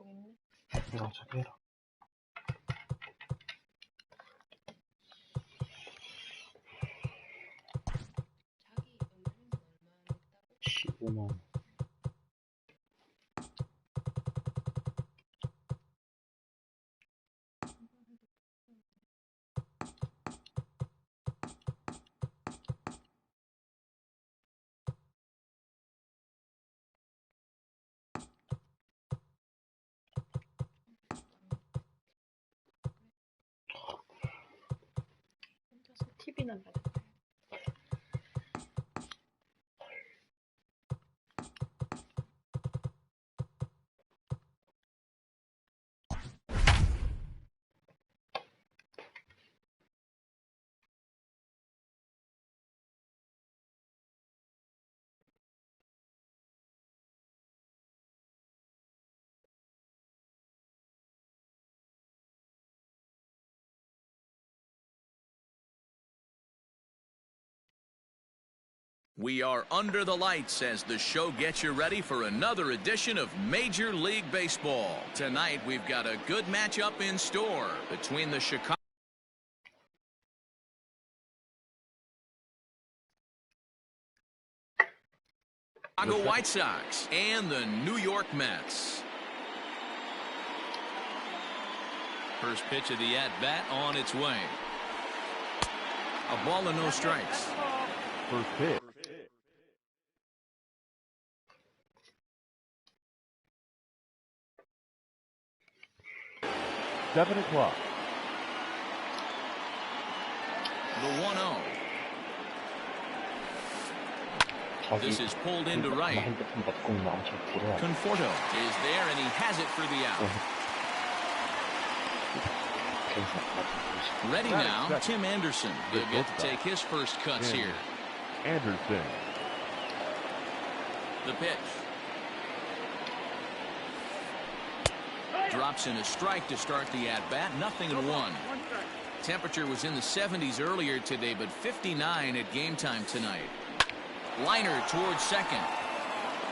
여기 있네. 야, 저기 해라. 자기 연봉은 얼마 했다고? 15만. 혼자서 TV나 봐야 돼. We are under the lights as the show gets you ready for another edition of Major League Baseball. Tonight, we've got a good matchup in store between the Chicago White Sox and the New York Mets. First pitch of the at-bat on its way. A ball and no strikes. First pitch. 7 o'clock. The 1-0. This is pulled into right. Conforto is there, and he has it for the out. Ready now, Tim Anderson. He'll get to take his first cuts here. Anderson. The pitch. Drops in a strike to start the at-bat. 0-1. Temperature was in the 70s earlier today, but 59 at game time tonight. Liner towards second.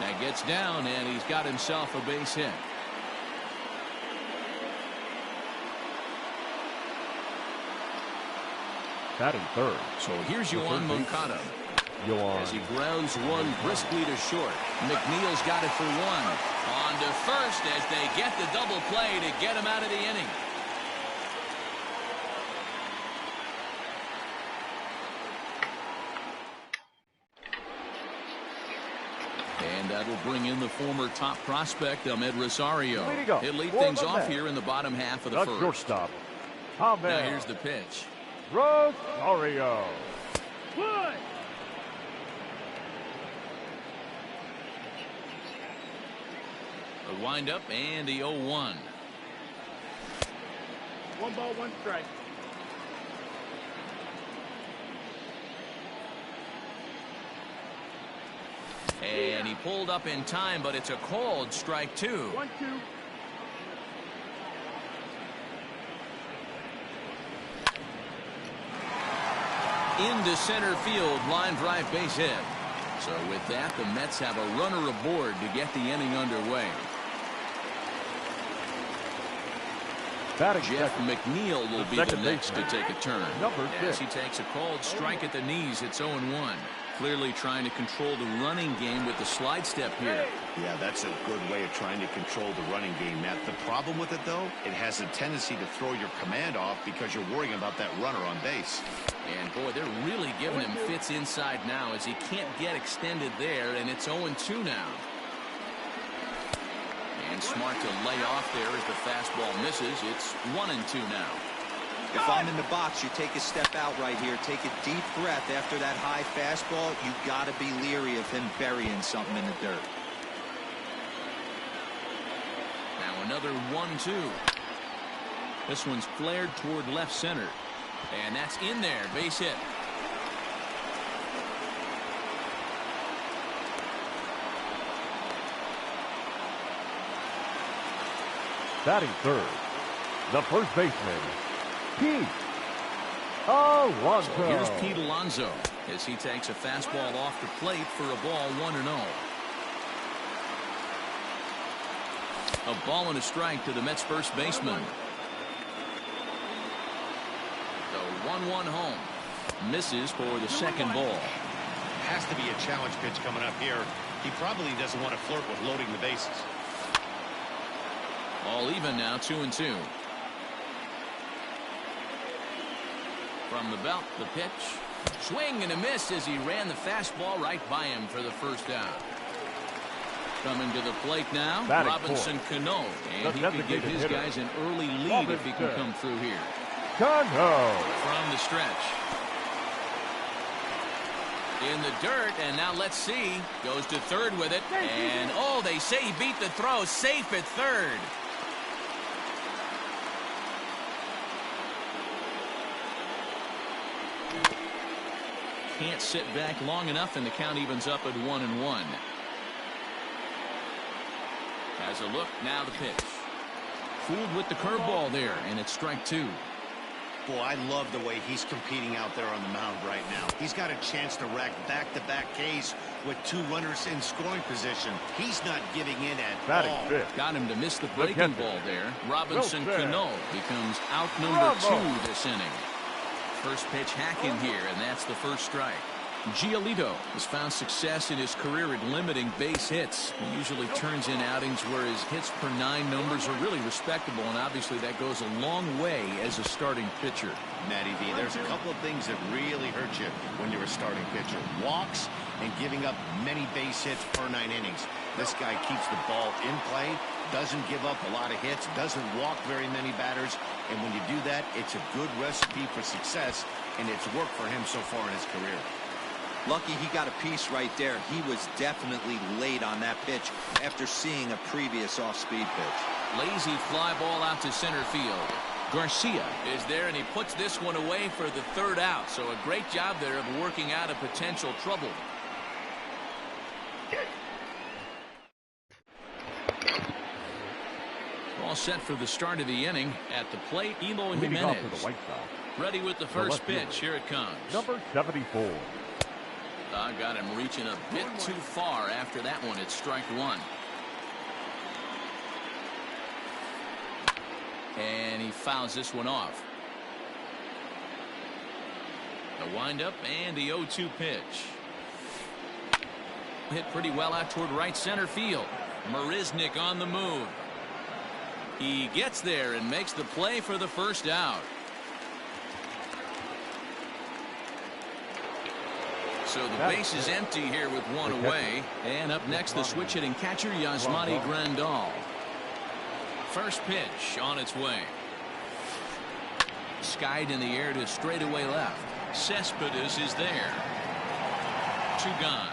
That gets down, and he's got himself a base hit. Batting third. So here's Yoan Moncada. Yoan. As he grounds one briskly to short. McNeil's got it for one. On to first as they get the double play to get him out of the inning. And that'll bring in the former top prospect, Ahmed Rosario. He'll lead things off here in the bottom half of the first. Shortstop. Now here's the pitch. Rosario. A windup and the 0-1. 1 ball, 1 strike. And he pulled up in time, but it's a called strike 2. 1-2. Into center field, line drive base hit. So with that, the Mets have a runner aboard to get the inning underway. Jeff McNeil will be the next to take a turn. As he takes a called strike at the knees, it's 0-1. Clearly trying to control the running game with the slide step here. Yeah, that's a good way of trying to control the running game, Matt. The problem with it, though, it has a tendency to throw your command off because you're worrying about that runner on base. And, boy, they're really giving him fits inside now as he can't get extended there, and it's 0-2 now. And smart to lay off there as the fastball misses. It's 1-2 now. If I'm in the box, you take a step out right here. Take a deep breath after that high fastball. You got to be leery of him burying something in the dirt. Now another 1-2. This one's flared toward left center. And that's in there. Base hit. Batting third, the first baseman, Pete Alonso. So here's Pete Alonso as he takes a fastball off the plate for a ball 1-0. A ball and a strike to the Mets first baseman. The 1-1 home. Misses for the second ball. Has to be a challenge pitch coming up here. He probably doesn't want to flirt with loading the bases. All even now, 2-2. From the belt, the pitch. Swing and a miss as he ran the fastball right by him for the first out. Coming to the plate now, Batting Robinson Cano. And he could give his guys an early lead if he can come through here. Cano. From the stretch. In the dirt, and now let's see. Goes to third with it. And, oh, they say he beat the throw. Safe at third. Can't sit back long enough, and the count evens up at 1-1. Has a look, now the pitch. Fooled with the curveball there, and it's strike two. Boy, I love the way he's competing out there on the mound right now. He's got a chance to rack back-to-back Ks with 2 runners in scoring position. He's not giving in at all. Got him to miss the breaking ball there. Robinson Cano becomes out number 2 this inning. First pitch hacking here, and that's the first strike. Giolito has found success in his career at limiting base hits. He usually turns in outings where his hits per 9 numbers are really respectable, and obviously that goes a long way as a starting pitcher. Matty V, there's a couple of things that really hurt you when you're a starting pitcher. Walks and giving up many base hits per 9 innings. This guy keeps the ball in play, doesn't give up a lot of hits, doesn't walk very many batters, and when you do that, it's a good recipe for success, and it's worked for him so far in his career. Lucky he got a piece right there. He was definitely late on that pitch after seeing a previous off-speed pitch. Lazy fly ball out to center field. Garcia is there, and he puts this one away for the third out. So a great job there of working out a potential trouble. All set for the start of the inning. At the plate, Eloy Jimenez. Ready with the first pitch. Here it comes. Number 74. I got him reaching a bit too far after that one. It's strike one. And he fouls this one off. The windup and the 0-2 pitch. Hit pretty well out toward right center field. Marisnick on the move. He gets there and makes the play for the first out. So the base is empty here with one away. And up next, the switch hitting catcher, Yasmani Grandal. First pitch on its way. Skied in the air to straightaway left. Cespedes is there. 2 gone.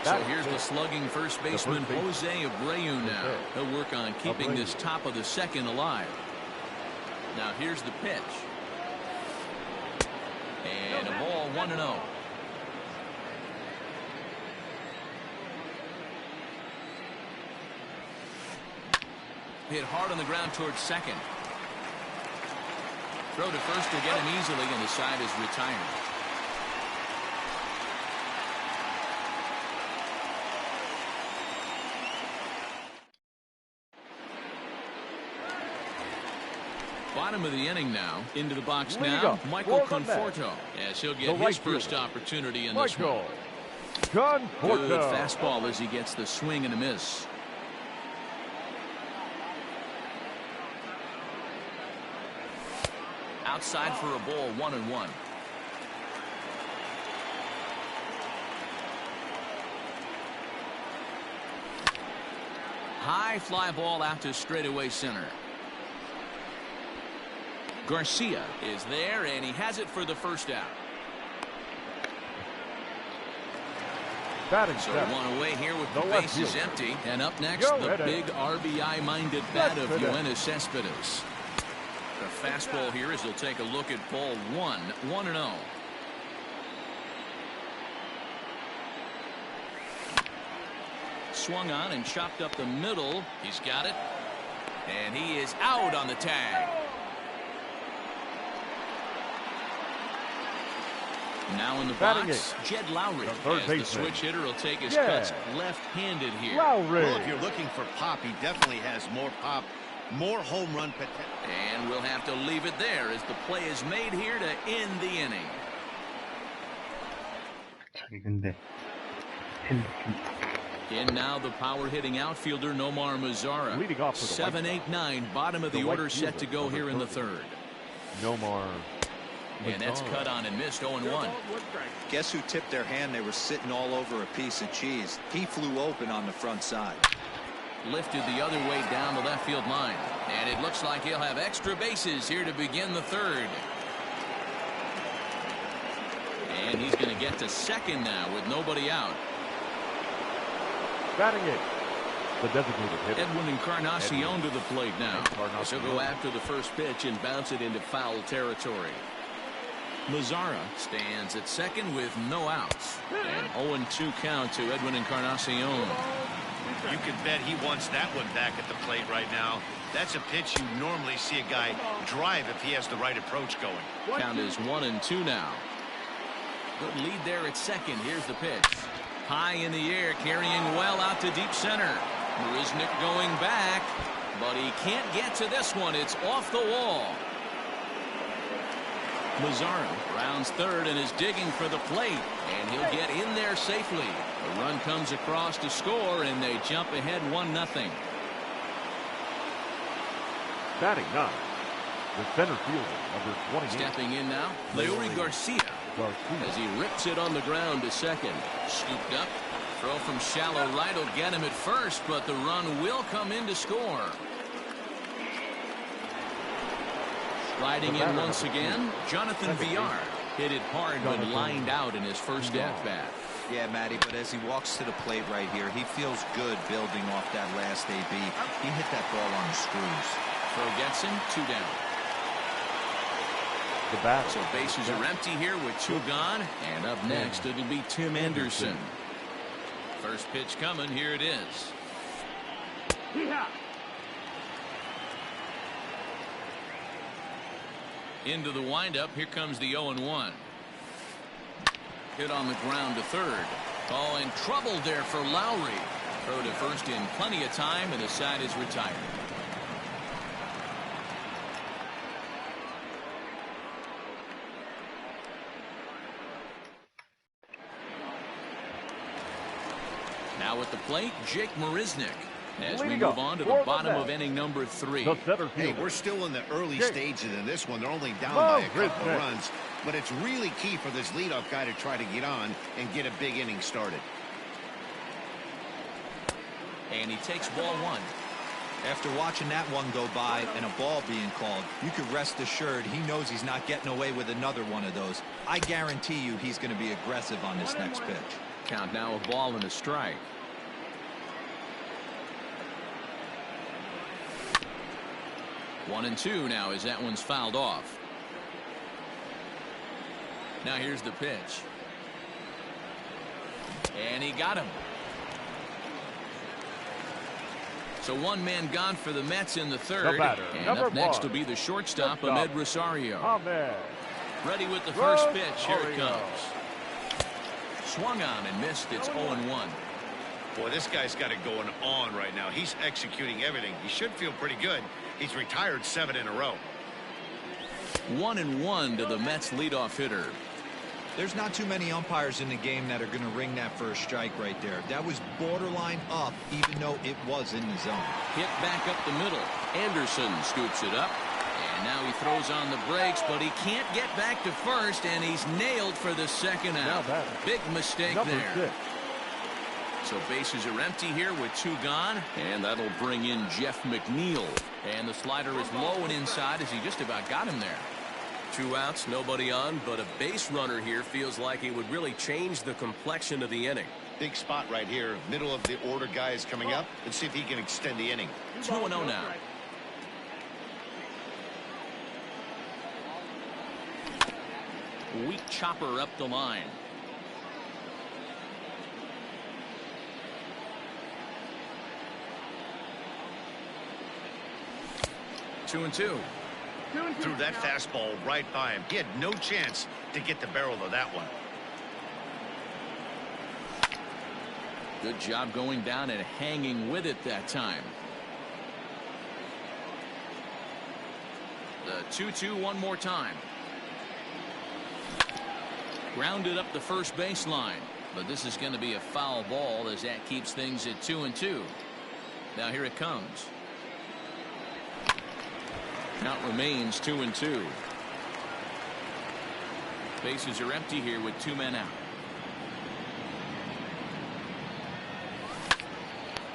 So here's the slugging first baseman, Jose Abreu now. He'll work on keeping this top of the second alive. Now here's the pitch. And a ball 1-0. Hit hard on the ground towards second. Throw to first will get him easily, and the side is retired. Bottom of the inning now. Into the box now, Michael Conforto, as he'll get his first opportunity in this one. Good fastball as he gets the swing and a miss. Outside for a ball, 1-1. High fly ball out to straightaway center. Garcia is there, and he has it for the first out. So one away here with the bases empty. And up next, the big RBI-minded bat of Yoenis Cespedes. The fastball here as he'll take a look at ball 1, 1-0. Swung on and chopped up the middle. He's got it. And he is out on the tag. Now in the Batting box, Jed Lowry. the third As the baseman. switch hitter will take his Yeah. cuts left-handed here. Lowry. Well, if you're looking for pop, he definitely has more pop, more home run potential. And we'll have to leave it there as the play is made here to end the inning. 저기 근데 In now the power-hitting outfielder Nomar Mazara. Leading off for the White 7-8-9, bottom of the The White order set to fielder, go number here in the 30. third. Nomar. And that's cut on and missed 0-1. Guess who tipped their hand? They were sitting all over a piece of cheese. He flew open on the front side. Lifted the other way down the left field line. And it looks like he'll have extra bases here to begin the third. And he's going to get to second now with nobody out. Batting it. The designated hitter. Edwin Encarnacion to the plate now. Encarnacion. He'll go after the first pitch and bounce it into foul territory. Mazara stands at second with no outs. And 0-2 count to Edwin Encarnacion. You can bet he wants that one back at the plate right now. That's a pitch you normally see a guy drive if he has the right approach going. Count is 1-2 now. Good lead there at second. Here's the pitch. High in the air, carrying well out to deep center. Marisnick going back, but he can't get to this one. It's off the wall. Mazara rounds third and is digging for the plate, and he'll get in there safely. A run comes across to score, and they jump ahead 1-0. Batting 9. The center fielder, number 28. Stepping in now, Leury Garcia. Garcia. As he rips it on the ground to second. Scooped up. Throw from shallow right will get him at first, but the run will come in to score. Riding in once again, Jonathan Villar. Hit it hard but lined out in his first at-bat. Yeah, Matty, but as he walks to the plate right here, he feels good building off that last AB. He hit that ball on the screws. Throw gets him, 2 down. The bat. So bases are empty here with 2 gone. And up next, it'll be Tim Anderson. First pitch coming. Here it is. Into the windup. Here comes the 0-1. Hit on the ground to third. Oh, and trouble there for Lowry. Throw to first in plenty of time, and the side is retired. Now at the plate, Jake Marisnick. As we Leading move up on to for the the bottom bat. of inning number 3. The center Hey, fielder. we're still in the early Jake. stages in this one. They're only down by a couple Marisnick. of runs, but it's really key for this leadoff guy to try to get on and get a big inning started. And he takes ball 1. After watching that one go by and a ball being called, you can rest assured he knows he's not getting away with another one of those. I guarantee you he's going to be aggressive on this next pitch. Count now a ball and a strike. 1-2 now as that one's fouled off. Now here's the pitch. And he got him. So 1 man gone for the Mets in the third. The batter, And number up next 1. will be the shortstop, Shortstop. Ahmed Rosario. Ahmed. Ready with the first pitch. Here it Rosario. comes. Swung on and missed. It's 0-1. Boy, this guy's got it going on right now. He's executing everything. He should feel pretty good. He's retired 7 in a row. 1-1 to the Mets leadoff hitter. There's not too many umpires in the game that are going to ring that first strike right there. That was borderline up, even though it was in the zone. Hit back up the middle. Anderson scoops it up. And now he throws on the brakes, but he can't get back to first, and he's nailed for the second out. batting. Big mistake Number there. 6. So bases are empty here with 2 gone, and that'll bring in Jeff McNeil. And the slider is low and inside as he just about got him there. 2 outs, nobody on, but a base runner here feels like it would really change the complexion of the inning. Big spot right here. Middle of the order guy is coming up. Let's see if he can extend the inning. 2-0 now. Weak chopper up the line. Two and 2. Threw that fastball right by him. He had no chance to get the barrel of that one. Good job going down and hanging with it that time. The 2-2 one more time. Grounded up the first baseline, but this is going to be a foul ball as that keeps things at 2-2. Now here it comes. Count remains 2-2. Bases are empty here with 2 men out.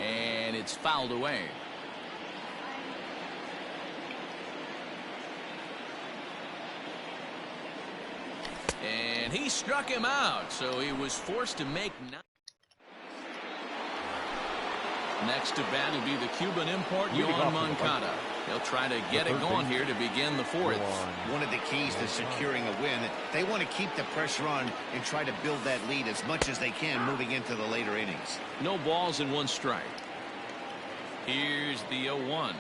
And it's fouled away. And he struck him out, so he was forced to make 9. Next to bat will be the Cuban import, Yohan Moncada. He'll try to get it going here to begin the fourth. One of the keys to securing a win, they want to keep the pressure on and try to build that lead as much as they can moving into the later innings. No balls and 1 strike. Here's the 0-1.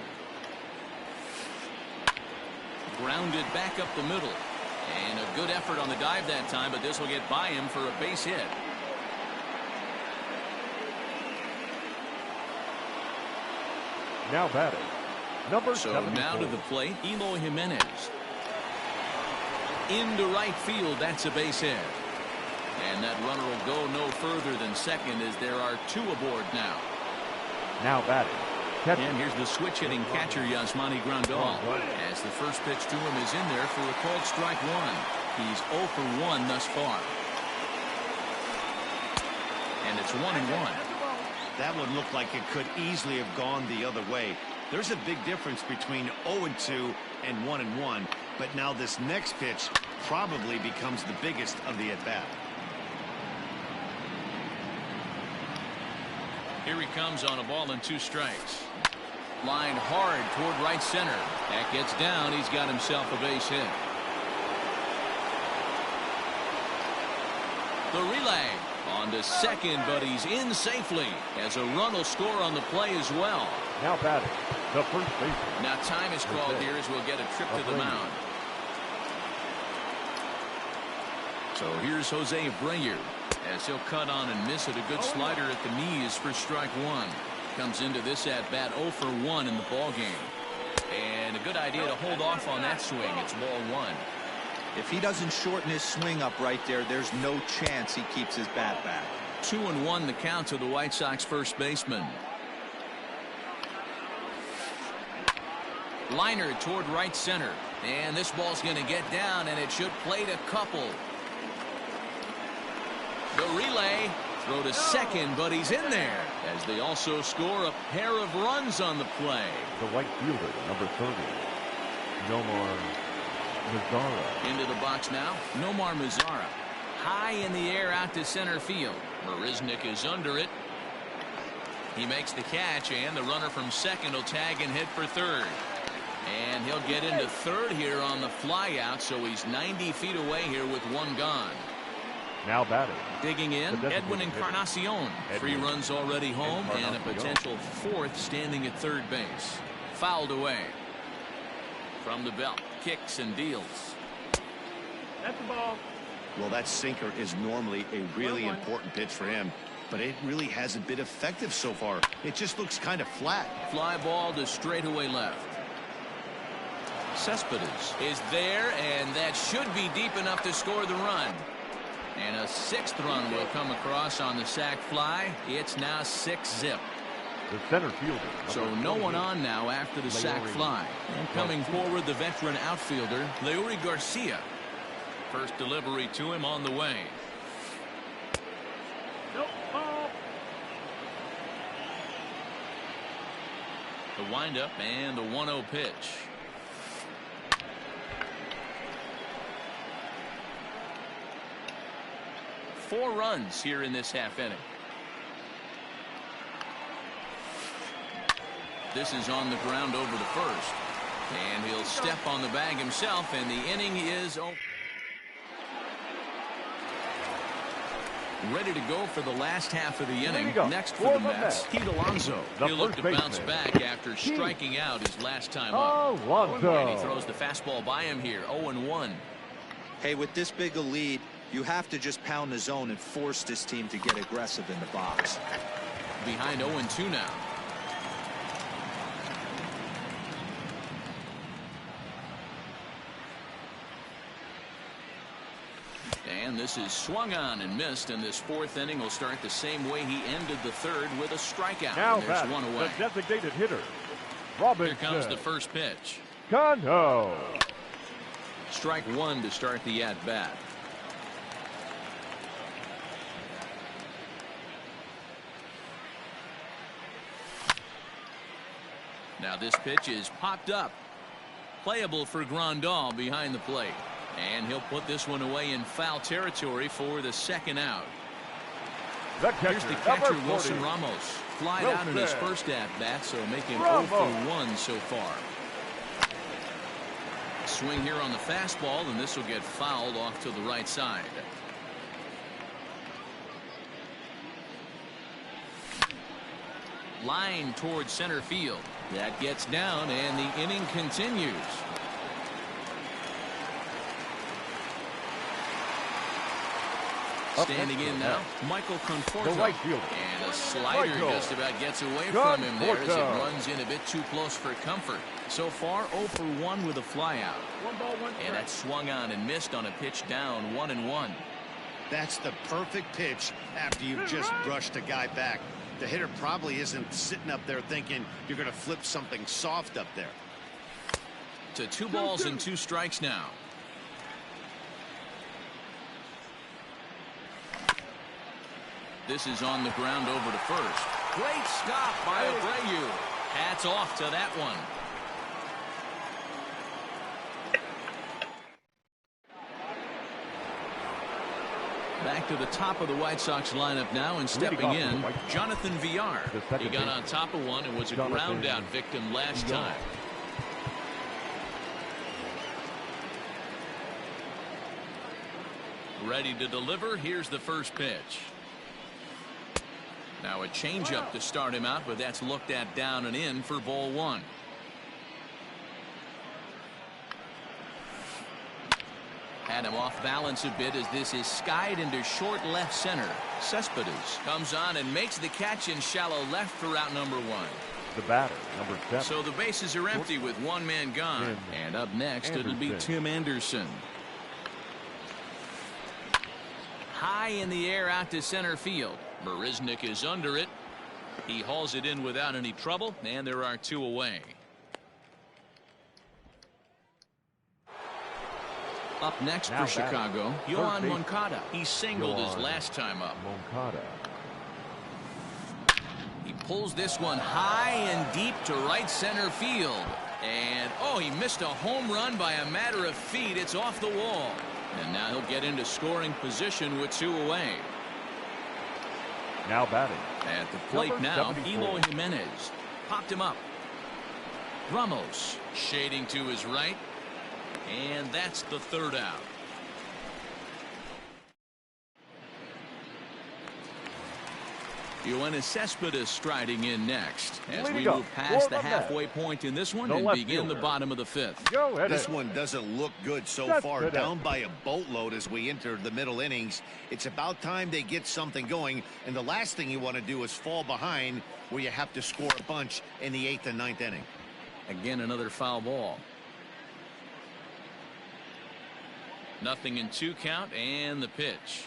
Grounded back up the middle. And a good effort on the dive that time, but this will get by him for a base hit. Now batting, number So 74. now to the plate, Eloy Jimenez. Into right field, that's a base hit. And that runner will go no further than second as there are 2 aboard now. Now batting, catcher. And here's the switch-hitting catcher, Yasmani Grandal. As the first pitch to him is in there for a called strike 1. He's 0 for 1 thus far. And it's 1-1. That one looked like it could easily have gone the other way. There's a big difference between 0-2 and 1-1, but now this next pitch probably becomes the biggest of the at-bat. Here he comes on a ball and 2 strikes. Lined hard toward right center. That gets down. He's got himself a base hit. The relay on to second, but he's in safely as a run will score on the play as well. Now batting, the first baseman. Now time is called here as we'll get a trip to the mound. So here's Jose Abreu as he'll cut on and miss it. A good slider at the knees for strike 1. Comes into this at bat 0 for 1 in the ball game. And a good idea to hold off on that swing. It's ball 1. If he doesn't shorten his swing up right there, there's no chance he keeps his bat back. 2-1 the count to the White Sox first baseman. Liner toward right center. And this ball's going to get down, and it should plate a couple. The relay. Throw to second, but he's in there as they also score a pair of runs on the play. The right fielder, number 30, Nomar Mazara. Into the box now, Nomar Mazara. High in the air out to center field. Marisnik is under it. He makes the catch, and the runner from second will tag and hit for third. And he'll get into third here on the fly out, so he's 90 feet away here with 1 gone. Now batting, Digging in, Edwin Encarnacion. 3 runs already home and a potential 4th standing at third base. Fouled away. From the belt, kicks and deals. That's the ball. Well, that sinker is normally a really important pitch for him, but it really hasn't been effective so far. It just looks kind of flat. Fly ball to straightaway left. Cespedes is there, and that should be deep enough to score the run. And a 6th run will come across on the sac fly. It's now 6-zip. the center fielder. So no one on now after the sac fly. And coming forward, the veteran outfielder, Leury Garcia. First delivery to him on the way. Nope. Ball. The windup and the 1-0 pitch. Four runs here in this half inning. This is on the ground over the first. And he'll step on the bag himself, and the inning is over. Ready to go for the last half of the inning. go. Next for For the the Mets, Mets. Pete Alonso. The He'll look first to bounce baseman. back after striking out his last time up. Alonso. And he throws the fastball by him here, 0-1. Hey, with this big a lead, you have to just pound the zone and force this team to get aggressive in the box. Behind 0-2 now. And this is swung on and missed, and this fourth inning will start the same way he ended the third, with a strikeout. Now And there's batting, one away. the designated hitter, Here Robinson. comes the first pitch. Cano. Strike one to start the at-bat. Now this pitch is popped up. Playable for Grandal behind the plate. And he'll put this one away in foul territory for the second out. The catcher, Here's the catcher, number 40, Wilson Ramos. Flied out in his Wilson. first at-bat, so making 0 Ramos. for 1 so far. Swing here on the fastball, and this will get fouled off to the right side. Line towards center field. That gets down, and the inning continues. Standing in now, Michael Conforto. The right fielder. And a slider Michael just about gets away from him there as it Conforto. runs in a bit too close for comfort. So far, 0 for 1 with a flyout. 1 ball, 1 And strike. that swung on and missed on a pitch down, 1-1. That's the perfect pitch after you've just brushed a guy back. The hitter probably isn't sitting up there thinking you're going to flip something soft up there. To 2 balls and 2 strikes now. This is on the ground over to first. Great stop by Abreu. Hats off to that one. Back to the top of the White Sox lineup now, and stepping off for the in, White Sox. Jonathan Villar. The second He got baseman. on top of one and was a Jonathan ground out victim last Villar. time. Ready to deliver. Here's the first pitch. Now a changeup to start him out, but that's looked at down and in for ball 1. Had him off balance a bit as this is skied into short left center. Cespedes comes on and makes the catch in shallow left for out number 1. The batter, number 7. So the bases are empty with one man gone. Tim And up next, it'll be Anderson. Tim Anderson. High in the air out to center field. Marisnik is under it. He hauls it in without any trouble, and there are 2 away. Up next Now for batting, Chicago, third Yohan baseman. Moncada. He singled his Yohan last time up. Moncada. He pulls this one high and deep to right center field. And, oh, he missed a home run by a matter of feet. It's off the wall. And now he'll get into scoring position with 2 away. Now batting. At the plate Number now, 74. Eloy Jimenez. Popped him up. Ramos shading to his right. And that's the third out. Yoenis Cespedes striding in next as Leading we up move past for the the Mets, halfway point in this one the and left begin the fielder. bottom of the 5th. Go ahead. This one doesn't look good so That's far. good. Down by a boatload as we enter the middle innings. It's about time they get something going. And the last thing you want to do is fall behind where you have to score a bunch in the 8th and 9th inning. Again, another foul ball. Nothing in 2 count, and the pitch.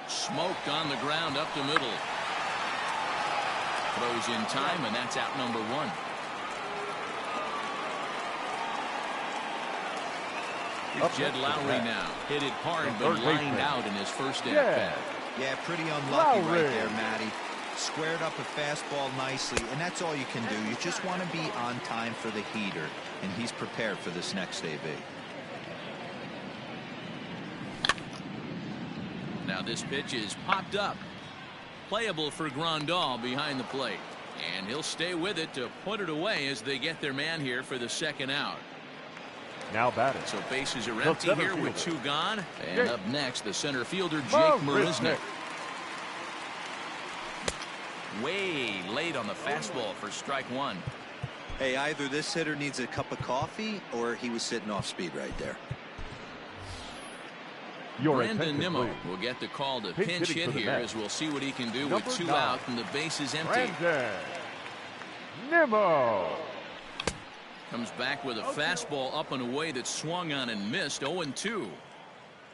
Smoked on the ground up the middle. Throws in time, and that's out number 1. Here's Jed Lowry now. Hit it hard, The but third lined baseman. out in his first Yeah. at-bat. Yeah, pretty unlucky Lowry. right there, Matty. Squared up a fastball nicely, and that's all you can do. You just want to be on time for the heater, and he's prepared for this next AB. Now this pitch is popped up. Playable for Grandal behind the plate. And he'll stay with it to put it away as they get their man here for the second out. Now batting. So bases are The empty center here with fielder. 2 gone. And Jake. up next, the center fielder, Jake Marisnick. Marisnick. Way late on the fastball for strike 1. Hey, either this hitter needs a cup of coffee or he was sitting off speed right there. Your Brandon attention, Nimmo please. will get the call to Pinch pinch hitting hit for the here, Mets. as we'll see what he can do Number with 2 9. out and the bases empty. Brandon Nimmo. Comes back with a fastball up and away that swung on and missed. 0-2.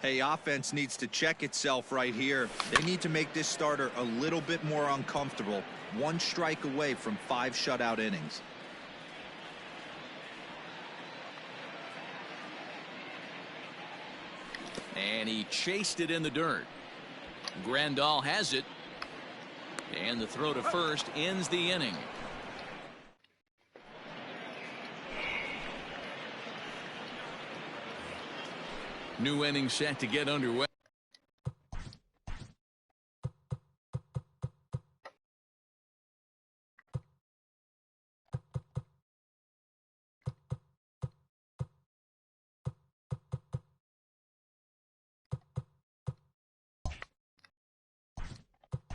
Hey, offense needs to check itself right here. They need to make this starter a little bit more uncomfortable. 1 strike away from 5 shutout innings. And he chased it in the dirt. Grandal has it. And the throw to first ends the inning. New inning set to get underway.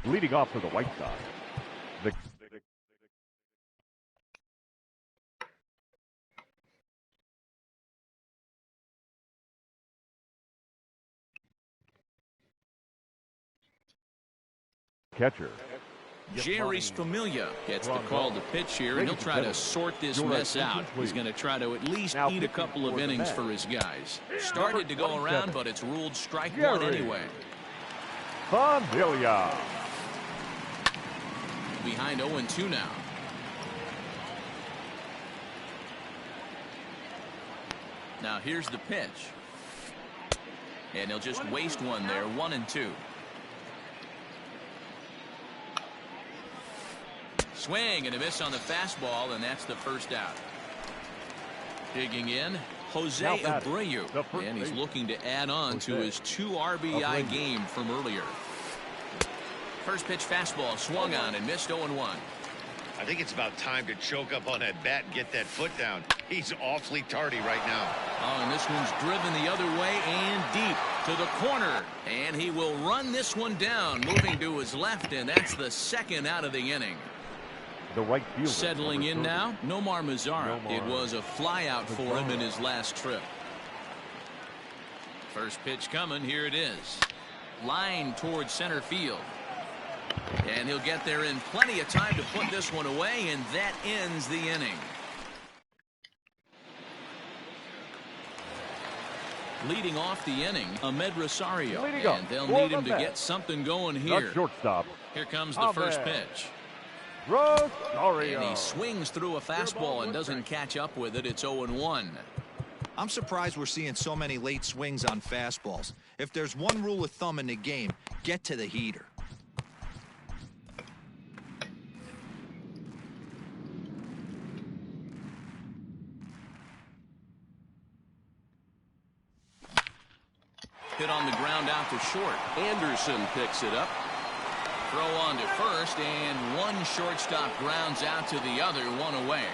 Leading off for the White Sox. The catcher. Jerry Familia gets the call to pitch here, and he'll try to sort this mess out. He's going to try to at least eat a couple of innings for his guys. Started to go around, but it's ruled strike 1 anyway. Familia. Behind 0-2 now. Now here's the pitch. And he'll just waste one there. 1-2. Swing and a miss on the fastball, and that's the first out. Digging in, Jose Abreu, and he's looking to add on to his 2 RBI game from earlier. First pitch fastball swung on and missed. 0-1. I think it's about time to choke up on that bat and get that foot down. He's awfully tardy right now. Oh, and this one's driven the other way and deep to the corner. And he will run this one down, moving to his left, and that's the 2nd out of the inning. The right fielder. Settling in now, Nomar Mazara. It was a flyout for him in his last trip. First pitch coming. Here it is. Line towards center field. And he'll get there in plenty of time to put this one away, and that ends the inning. Leading off the inning, Ahmed Rosario. And they'll need him to get something going here. Shortstop. Here comes the first pitch. Rosario. And he swings through a fastball and doesn't catch up with it. It's 0-1. I'm surprised we're seeing so many late swings on fastballs. If there's one rule of thumb in the game, get to the heater. Hit on the ground out to short. Anderson picks it up. Throw on to first, and one shortstop grounds out to the other. 1 away.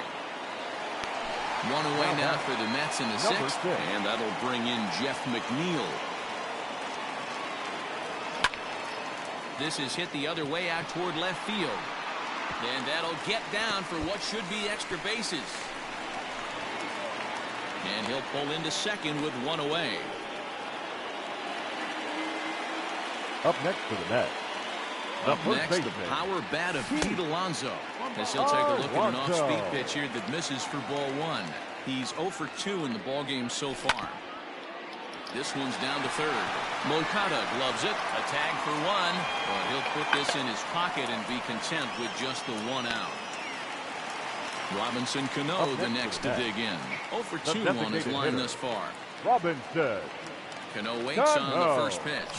1 away now for the Mets in the 6th, and that'll bring in Jeff McNeil. This is hit the other way out toward left field. And that'll get down for what should be extra bases. And he'll pull into second with 1 away. Up next for the Mets. Up next, the power bat of Pete Alonso. As he'll take a look at an off-speed pitch here that misses for ball 1. He's 0 for 2 in the ballgame so far. This one's down to third. Moncada gloves it. A tag for 1. But he'll put this in his pocket and be content with just the 1 out. Robinson Cano the next to dig in. 0 for 2 on his line thus far. Robinson. Cano waits on the first pitch.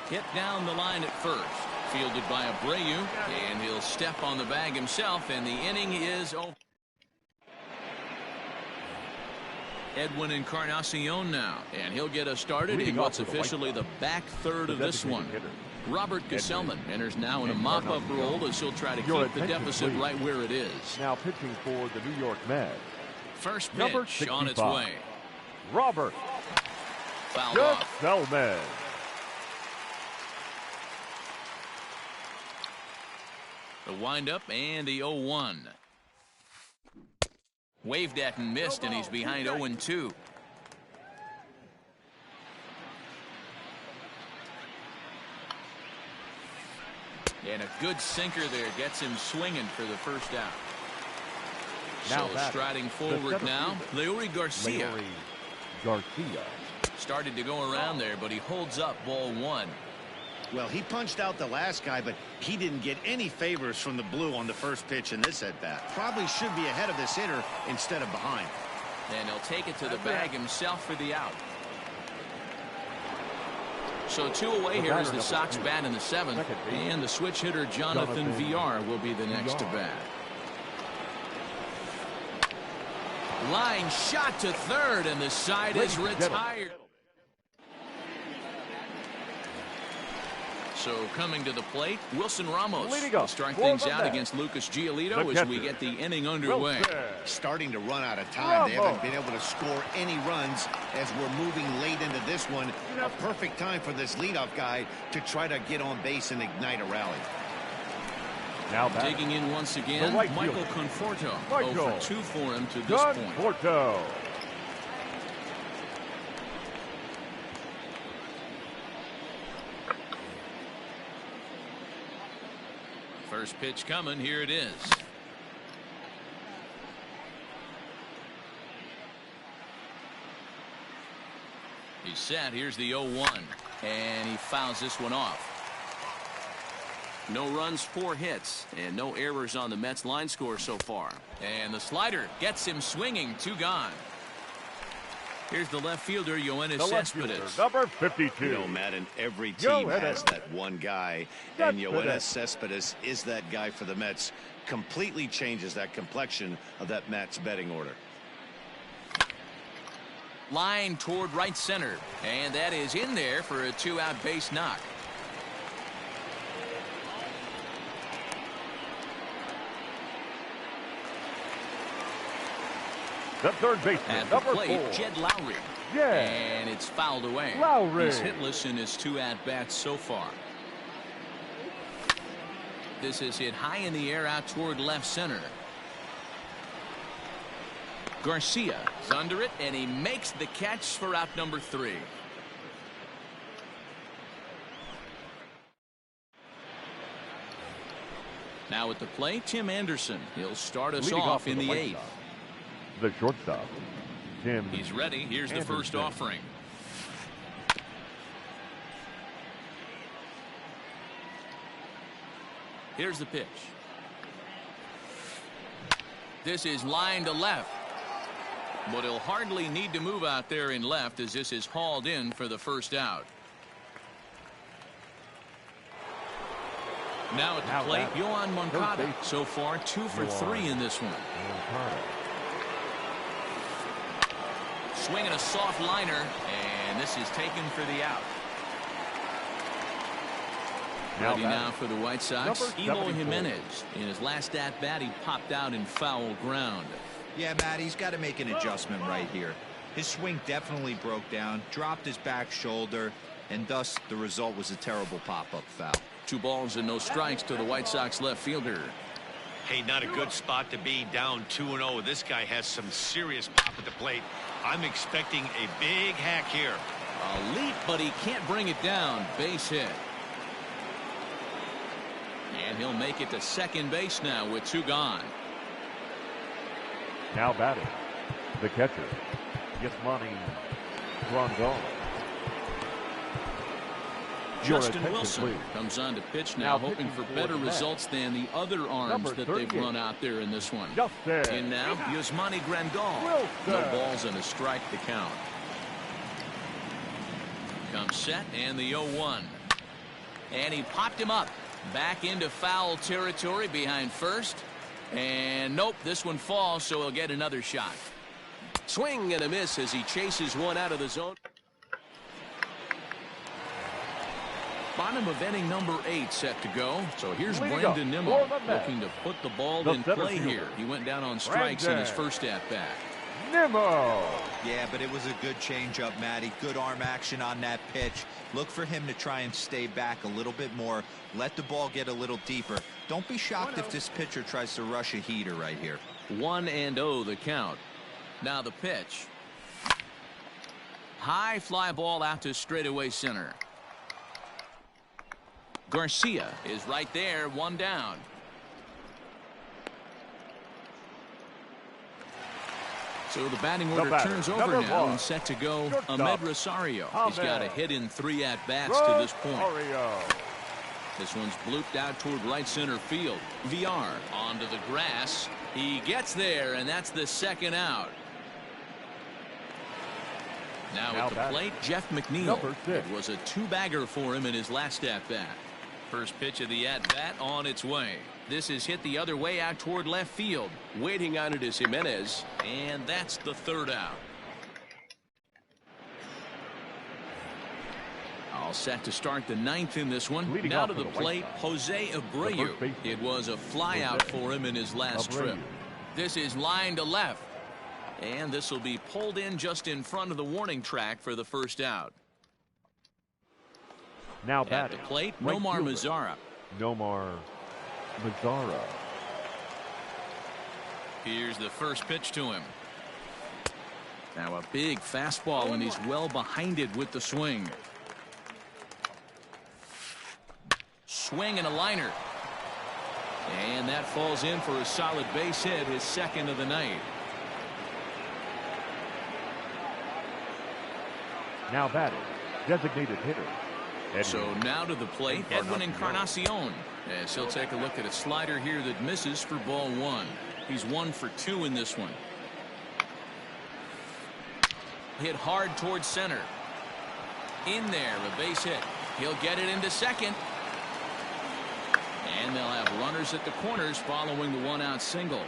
Hit down the line at first. Fielded by Abreu, and he'll step on the bag himself, and the inning is over. Edwin Encarnacion now, and he'll get us started in what's officially the back third of this one. Robert Gesellman enters now in a mop-up role as he'll try to keep the deficit right where it is. Now pitching for the New York Mets. First pitch on its way. Robert Fouled off. Selman. The windup and the 0-1. Waved at and missed, and he's behind 0-2. And a good sinker there gets him swinging for the first out. Now So striding forward now, Leury Garcia. Garcia. Started to go around there, but he holds up ball 1. Well, he punched out the last guy, but he didn't get any favors from the blue on the first pitch in this at-bat. Probably should be ahead of this hitter instead of behind. And he'll take it to the bag himself for the out. So 2 away here as the Sox bat in the 7th. And the switch hitter Jonathan VR will be the next to bat. Line shot to third, and the side is retired. So coming to the plate, Wilson Ramos will start things out against Lucas Giolito as we get the inning underway. Starting to run out of time. They haven't been able to score any runs as we're moving late into this one. A perfect time for this leadoff guy to try to get on base and ignite a rally. Now digging in once again, Michael Conforto. 0 for 2 for him to this point. Conforto. First pitch coming. Here it is. He's set. Here's the 0-1. And he fouls this one off. No runs, 4 hits, and no errors on the Mets line score so far. And the slider gets him swinging. 2 gone. Here's the left fielder, Yoenis Cespedes. Number 52. You know, Madden, every team has that one guy, and Yoenis Cespedes is that guy for the Mets. Completely changes that complexion of that Mets betting order. Line toward right center, and that is in there for a 2-out base knock. The third baseman, at the number plate, 4. Jed Lowry. Yeah. And it's fouled away. Lowry. He's hitless in his 2 at-bats so far. This is hit high in the air out toward left center. Garcia is under it, and he makes the catch for out number 3. Now at the plate, Tim Anderson. He'll start us off in the 8th. The shortstop, Tim. He's ready. Here's the first offering. Here's the pitch. This is line to left. But he'll hardly need to move out there in left as this is hauled in for the first out. Now at the plate, Yoan Moncada. So far, 2 for 3 in this one. Swinging a soft liner, and this is taken for the out. Ready now for the White Sox, Eloy Jimenez. In his last at-bat, he popped out in foul ground. Yeah, Matt, he's got to make an adjustment right here. His swing definitely broke down, dropped his back shoulder, and thus the result was a terrible pop-up foul. 2 balls and no strikes to the White Sox left fielder. Hey, not a good spot to be, down 2-0. This guy has some serious pop at the plate. I'm expecting a big hack here. A leap, but he can't bring it down. Base hit. And he'll make it to second base now with 2 gone. Now batting, the catcher, Yasmani Grandal. Justin Wilson comes on to pitch now, hoping for better results than the other arms that they've run out there in this one. And now, Yasmani Grandal. No balls and a strike to count. Comes set, and the 0-1. And he popped him up. Back into foul territory behind first. And nope, this one falls, so he'll get another shot. Swing and a miss as he chases one out of the zone. Bottom of inning number 8 set to go. So here's Brandon Nimmo looking to put the ball in play here. He went down on strikes in his first at-bat. Nimmo. Yeah, but it was a good changeup, Matty. Good arm action on that pitch. Look for him to try and stay back a little bit more. Let the ball get a little deeper. Don't be shocked if this pitcher tries to rush a heater right here. 1-0 the count. Now the pitch. High fly ball out to straightaway center. Garcia is right there, one down. So the batting order turns over now and set to go. Ahmed Rosario. He's got a hit in 3 at-bats to this point. This one's blooped out toward right center field. VR onto the grass. He gets there, and that's the second out. Now at the plate, Jeff McNeil. It was a 2-bagger for him in his last at-bat. First pitch of the at-bat on its way. This is hit the other way out toward left field. Waiting on it is Jimenez, and that's the 3rd out. All set to start the 9th in this one. Now to the plate, Jose Abreu. It was a flyout for him in his last trip. This is line to left. And this will be pulled in just in front of the warning track for the first out. Now at the plate, Nomar Mazara. Nomar Mazara. Here's the first pitch to him. Now a big fastball, and he's well behind it with the swing. Swing and a liner. And that falls in for a solid base hit, his 2nd of the night. Now batting, designated hitter. So now to the plate, Edwin Encarnacion, as he'll take a look at a slider here that misses for ball 1. He's 1 for 2 in this one. Hit hard towards center. In there, a base hit. He'll get it into second. And they'll have runners at the corners following the 1-out single.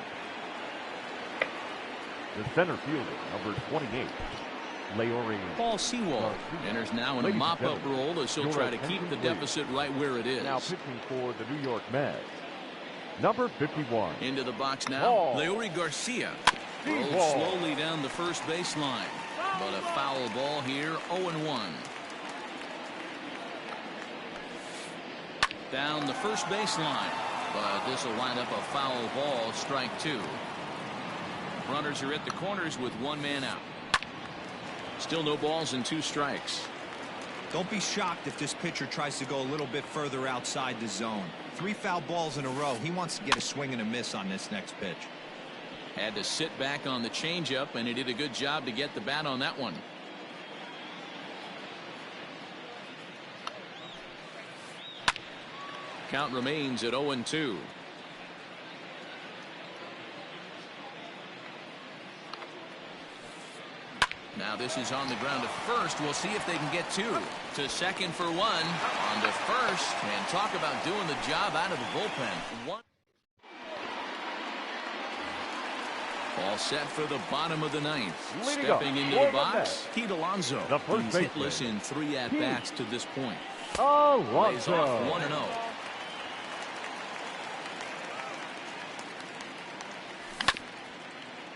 The center fielder, number 28. Paul Sewald enters now in a mop-up role as he'll try to keep the deficit right where it is. Now pitching for the New York Mets, number 51. Into the box now, Leury Garcia. Rolls slowly down the first baseline, but a foul ball here, 0-1. Down the first baseline, but this will wind up a foul ball, strike 2. Runners are at the corners with 1 man out. Still no balls and 2 strikes. Don't be shocked if this pitcher tries to go a little bit further outside the zone. 3 foul balls in a row. He wants to get a swing and a miss on this next pitch. Had to sit back on the changeup, and he did a good job to get the bat on that one. Count remains at 0-2. Now this is on the ground to first. We'll see if they can get 2. To second for 1. On to first. And talk about doing the job out of the bullpen. 1. All set for the bottom of the 9th. Stepping into the box, Pete Alonso. He's hitless in 3 at-bats to this point. Lays off 1-0.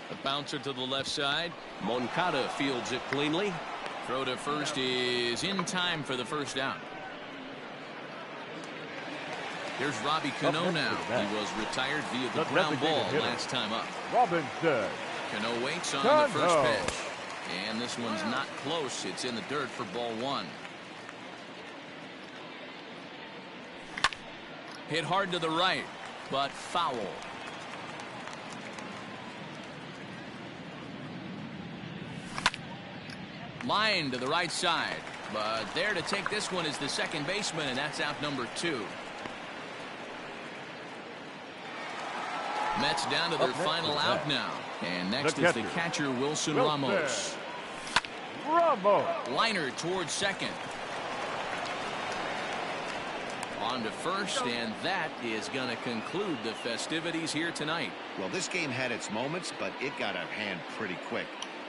A bouncer to the left side. Moncada fields it cleanly. Throw to first is in time for the first out. Here's Robbie Cano now. He was retired via the ground ball last time up. Robinson. Cano waits on the first pitch. And this one's not close. It's in the dirt for ball 1. Hit hard to the right, but foul. Line to the right side, but there to take this one is the second baseman, and that's out number 2. Mets down to their final out now, and next is the catcher Wilson Ramos. Liner towards second. On to first, and that is going to conclude the festivities here tonight. Well, this game had its moments, but it got out of hand pretty quick.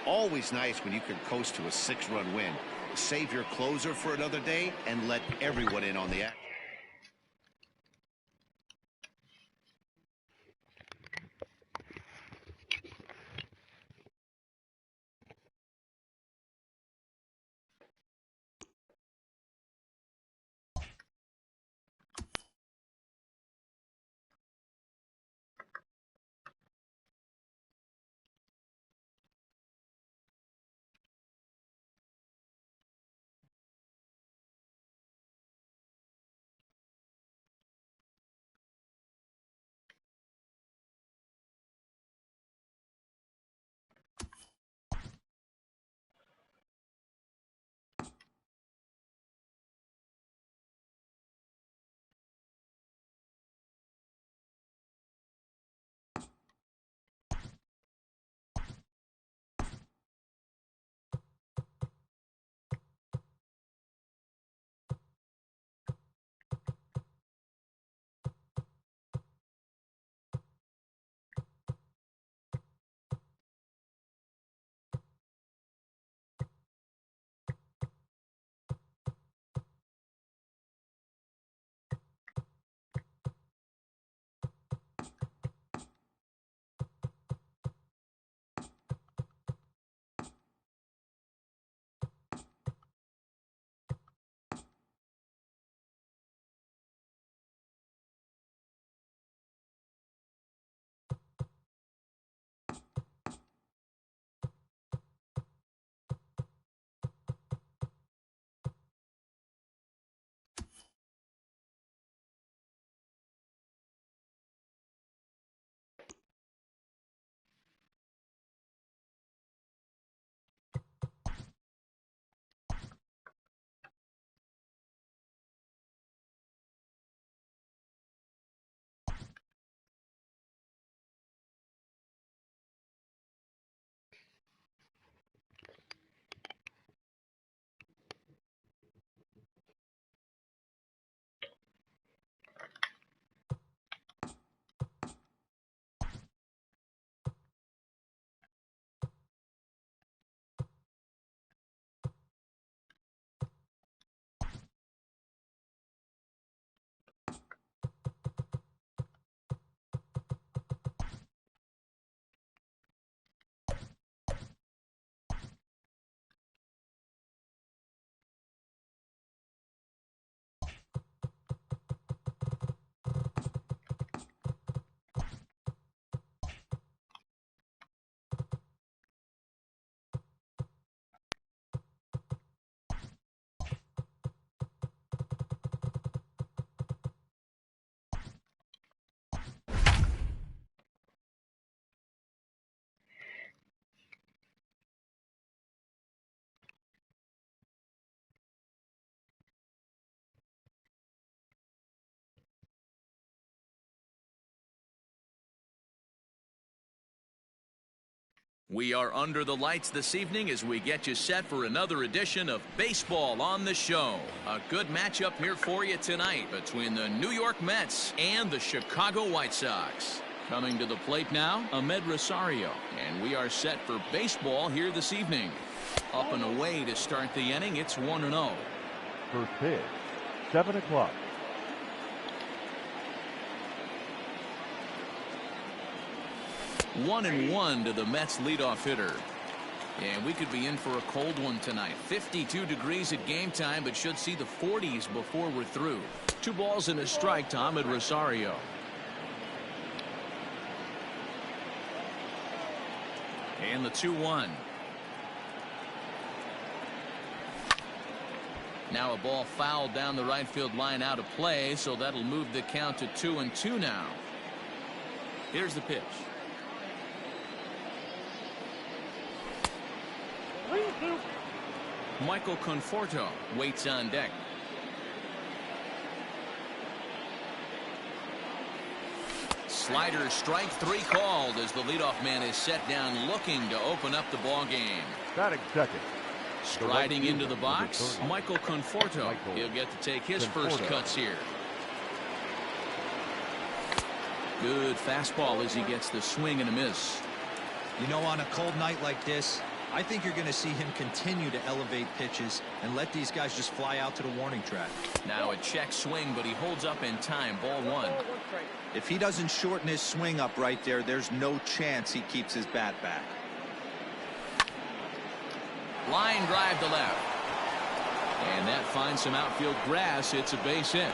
Always nice when you can coast to a 6-run win. Save your closer for another day and let everyone in on the action. We are under the lights this evening as we get you set for another edition of Baseball on the Show. A good matchup here for you tonight between the New York Mets and the Chicago White Sox. Coming to the plate now, Ahmed Rosario. And we are set for baseball here this evening. Up and away to start the inning, it's 1-0. First pitch, 7 o'clock. 1-1 to the Mets leadoff hitter. And we could be in for a cold one tonight. 52 degrees at game time, but should see the 40s before we're through. 2 balls and a strike to Ahmed Rosario. And the 2-1. Now a ball fouled down the right field line out of play, so that'll move the count to 2-2 now. Here's the pitch. Michael Conforto waits on deck. Slider strike 3 called as the leadoff man is set down looking to open up the ball game. Batting second. Striding into the box, Michael Conforto. He'll get to take his first cuts here. Good fastball as he gets the swing and a miss. You know, on a cold night like this, I think you're going to see him continue to elevate pitches and let these guys just fly out to the warning track. Now a check swing, but he holds up in time. Ball 1. If he doesn't shorten his swing up right there, there's no chance he keeps his bat back. Line drive to left. And that finds some outfield grass. It's a base hit.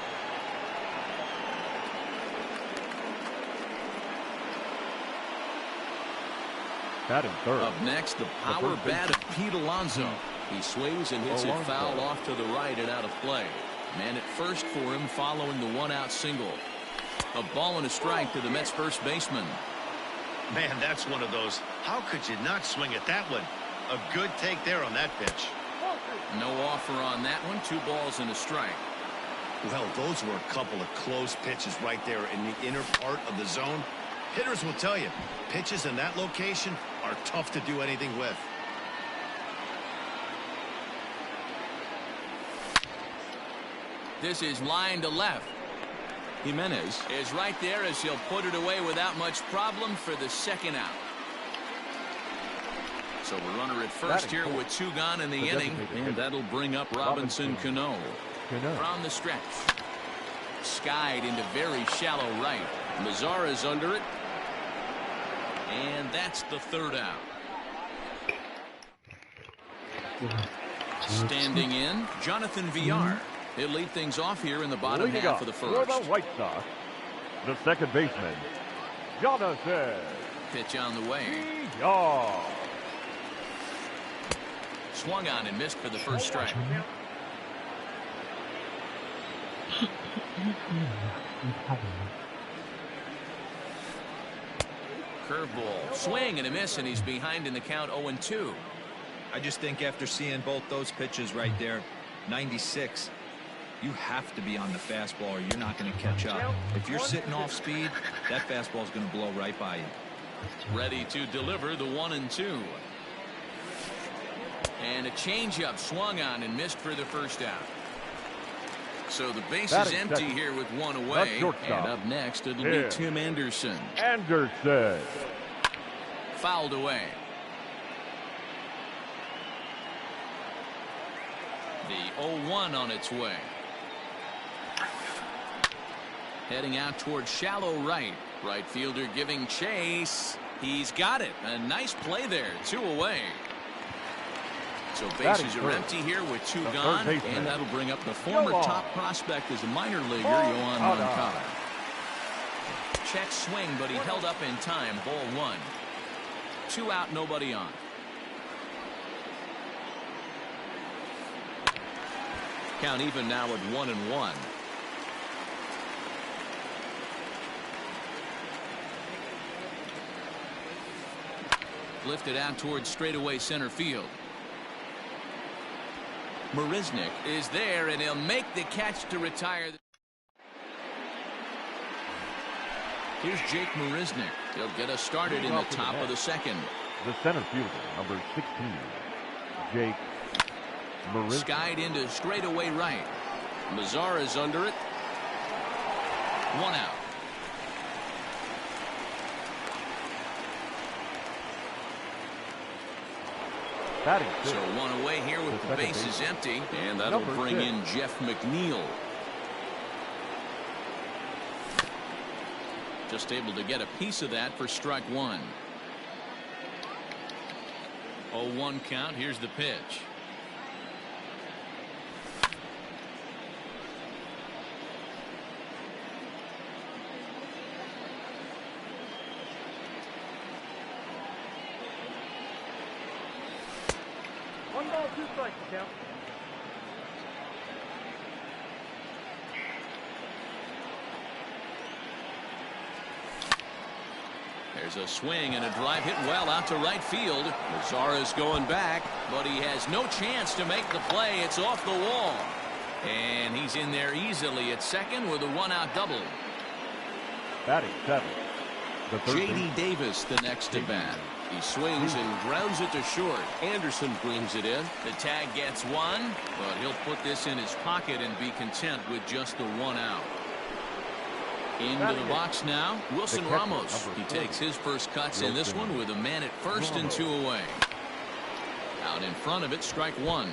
Batting third. Up next, the power bat of Pete Alonso. He swings and hits it foul off to the right and out of play. Man at first for him following the 1-out single. A ball and a strike to the Mets first baseman. Man, that's one of those. How could you not swing at that one? A good take there on that pitch. No offer on that one. 2 balls and a strike. Well, those were a couple of close pitches right there in the inner part of the zone. Hitters will tell you, pitches in that location are tough to do anything with. This is line to left. Jimenez is right there as he'll put it away without much problem for the 2nd out. So a runner at first here with 2 gone in the inning, and that'll bring up Robinson Cano. From the stretch. Skied into very shallow right. Mazara's under it. And that's the 3rd out. Standing in, Jonathan Villar. He'll lead things off here in the bottom half of the first. For the White Sox, the second baseman, Jonathan. Pitch on the way. Villar. Swung on and missed for the first strike. Curveball, swing and a miss, and he's behind in the count 0-2. I just think after seeing both those pitches right there, 96, you have to be on the fastball or you're not going to catch up. If you're sitting off speed, that fastball is going to blow right by you. Ready to deliver the 1-2. And a changeup swung on and missed for the first out. So the base is empty here with 1 away. And up next, it'll be Tim Anderson. Anderson. Fouled away. The 0-1 on its way. Heading out towards shallow right. Right fielder giving chase. He's got it. A nice play there. 2 away. So bases are empty here with 2 gone, and that'll bring up the former top prospect as a minor leaguer, Yohan Moncada. Check swing, but he held up in time. Ball 1. 2 out, nobody on. Count even now at 1-1. Lifted out towards straightaway center field. Marisnick is there, and he'll make the catch to retire. Here's Jake Marisnick. He'll get us started in the top of the 2nd. The center fielder, number 16, Jake Marisnik. Skied into straightaway right. Mazara's under it. 1 out. Batting So sixth, 1 away here with the bases empty. And that'll Number bring 6. in Jeff McNeil. Just able to get a piece of that for strike 1. 0-1 count. Here's the pitch. One ball, 2 strikes, count. There's a swing and a drive hit well out to right field. Mazara's going back, but he has no chance to make the play. It's off the wall. And he's in there easily at second with a 1-out double. batting seventh, the third J.D. baseman, Davis the next to bat. He swings and grounds it to short. Anderson brings it in. The tag gets 1, but he'll put this in his pocket and be content with just the 1 out. Into the box now, Wilson catcher, Ramos. number He 4. takes his first cuts in this Wilson one with a man at first and Ramos. 2 away. Out in front of it, strike 1.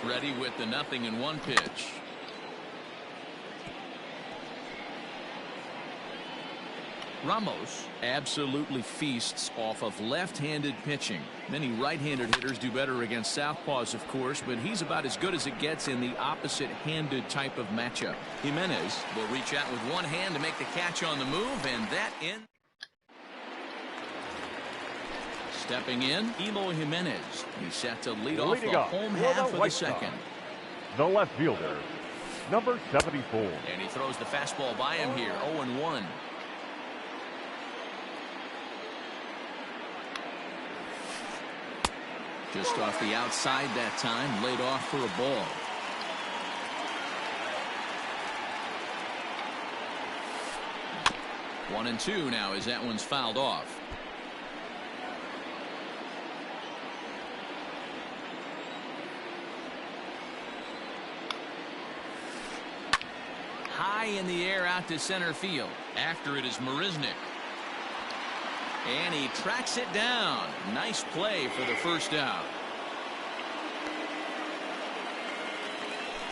Ready with the 0-1 pitch. Ramos absolutely feasts off of left-handed pitching. Many right-handed hitters do better against southpaws, of course, but he's about as good as it gets in the opposite-handed type of matchup. Jimenez will reach out with one hand to make the catch on the move, and that in. Stepping in, Eloy Jimenez. He's set to lead off the Leading off home for half the of the White Sox, second. the left fielder, number 74. And he throws the fastball by him here, 0-1. Just off the outside that time, laid off for a ball. One and two now as that one's fouled off. High in the air out to center field. After it is Marisnik. And he tracks it down. Nice play for the first out.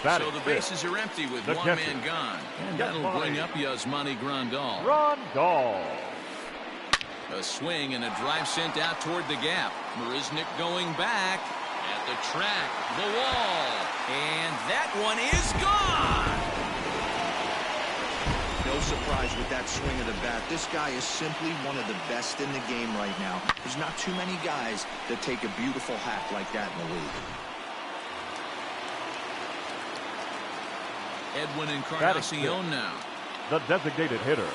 So the bases are empty with one man gone. And that'll bring up Yasmani Grandal. Grandal. A swing and a drive sent out toward the gap. Marisnik going back at the track, the wall. And that one is gone. No surprise with that swing of the bat. This guy is simply one of the best in the game right now. There's not too many guys that take a beautiful hack like that in the league. Edwin Encarnacion now. The designated hitter.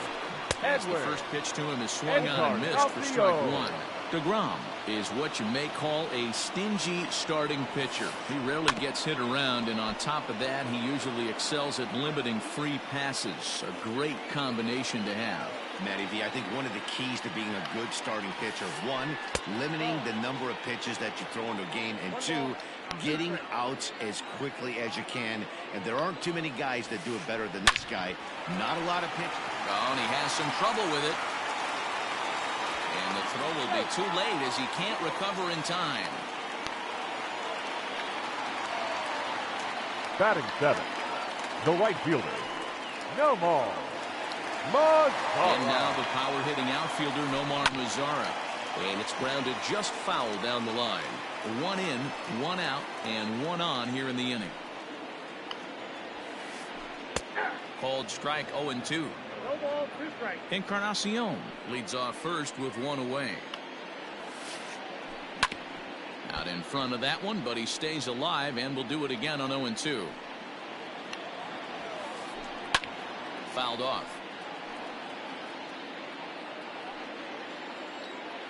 As the first pitch to him is swung on and missed for strike one. DeGrom is what you may call a stingy starting pitcher. He rarely gets hit around, and on top of that, he usually excels at limiting free passes. A great combination to have. Matty V, I think one of the keys to being a good starting pitcher, one, limiting the number of pitches that you throw into a game, and two, getting outs as quickly as you can. And there aren't too many guys that do it better than this guy. Not a lot of pitches. Oh, and he has some trouble with it. And the throw will be too late as he can't recover in time. Batting seventh, the right fielder, Nomar Mazara. And now the power-hitting outfielder, Nomar Mazara. And it's grounded just foul down the line. One in, one out, and one on here in the inning. Called strike 0-2. No ball, 2 strikes. Encarnacion leads off first with one away. Out in front of that one, but he stays alive and will do it again on 0-2. Fouled off.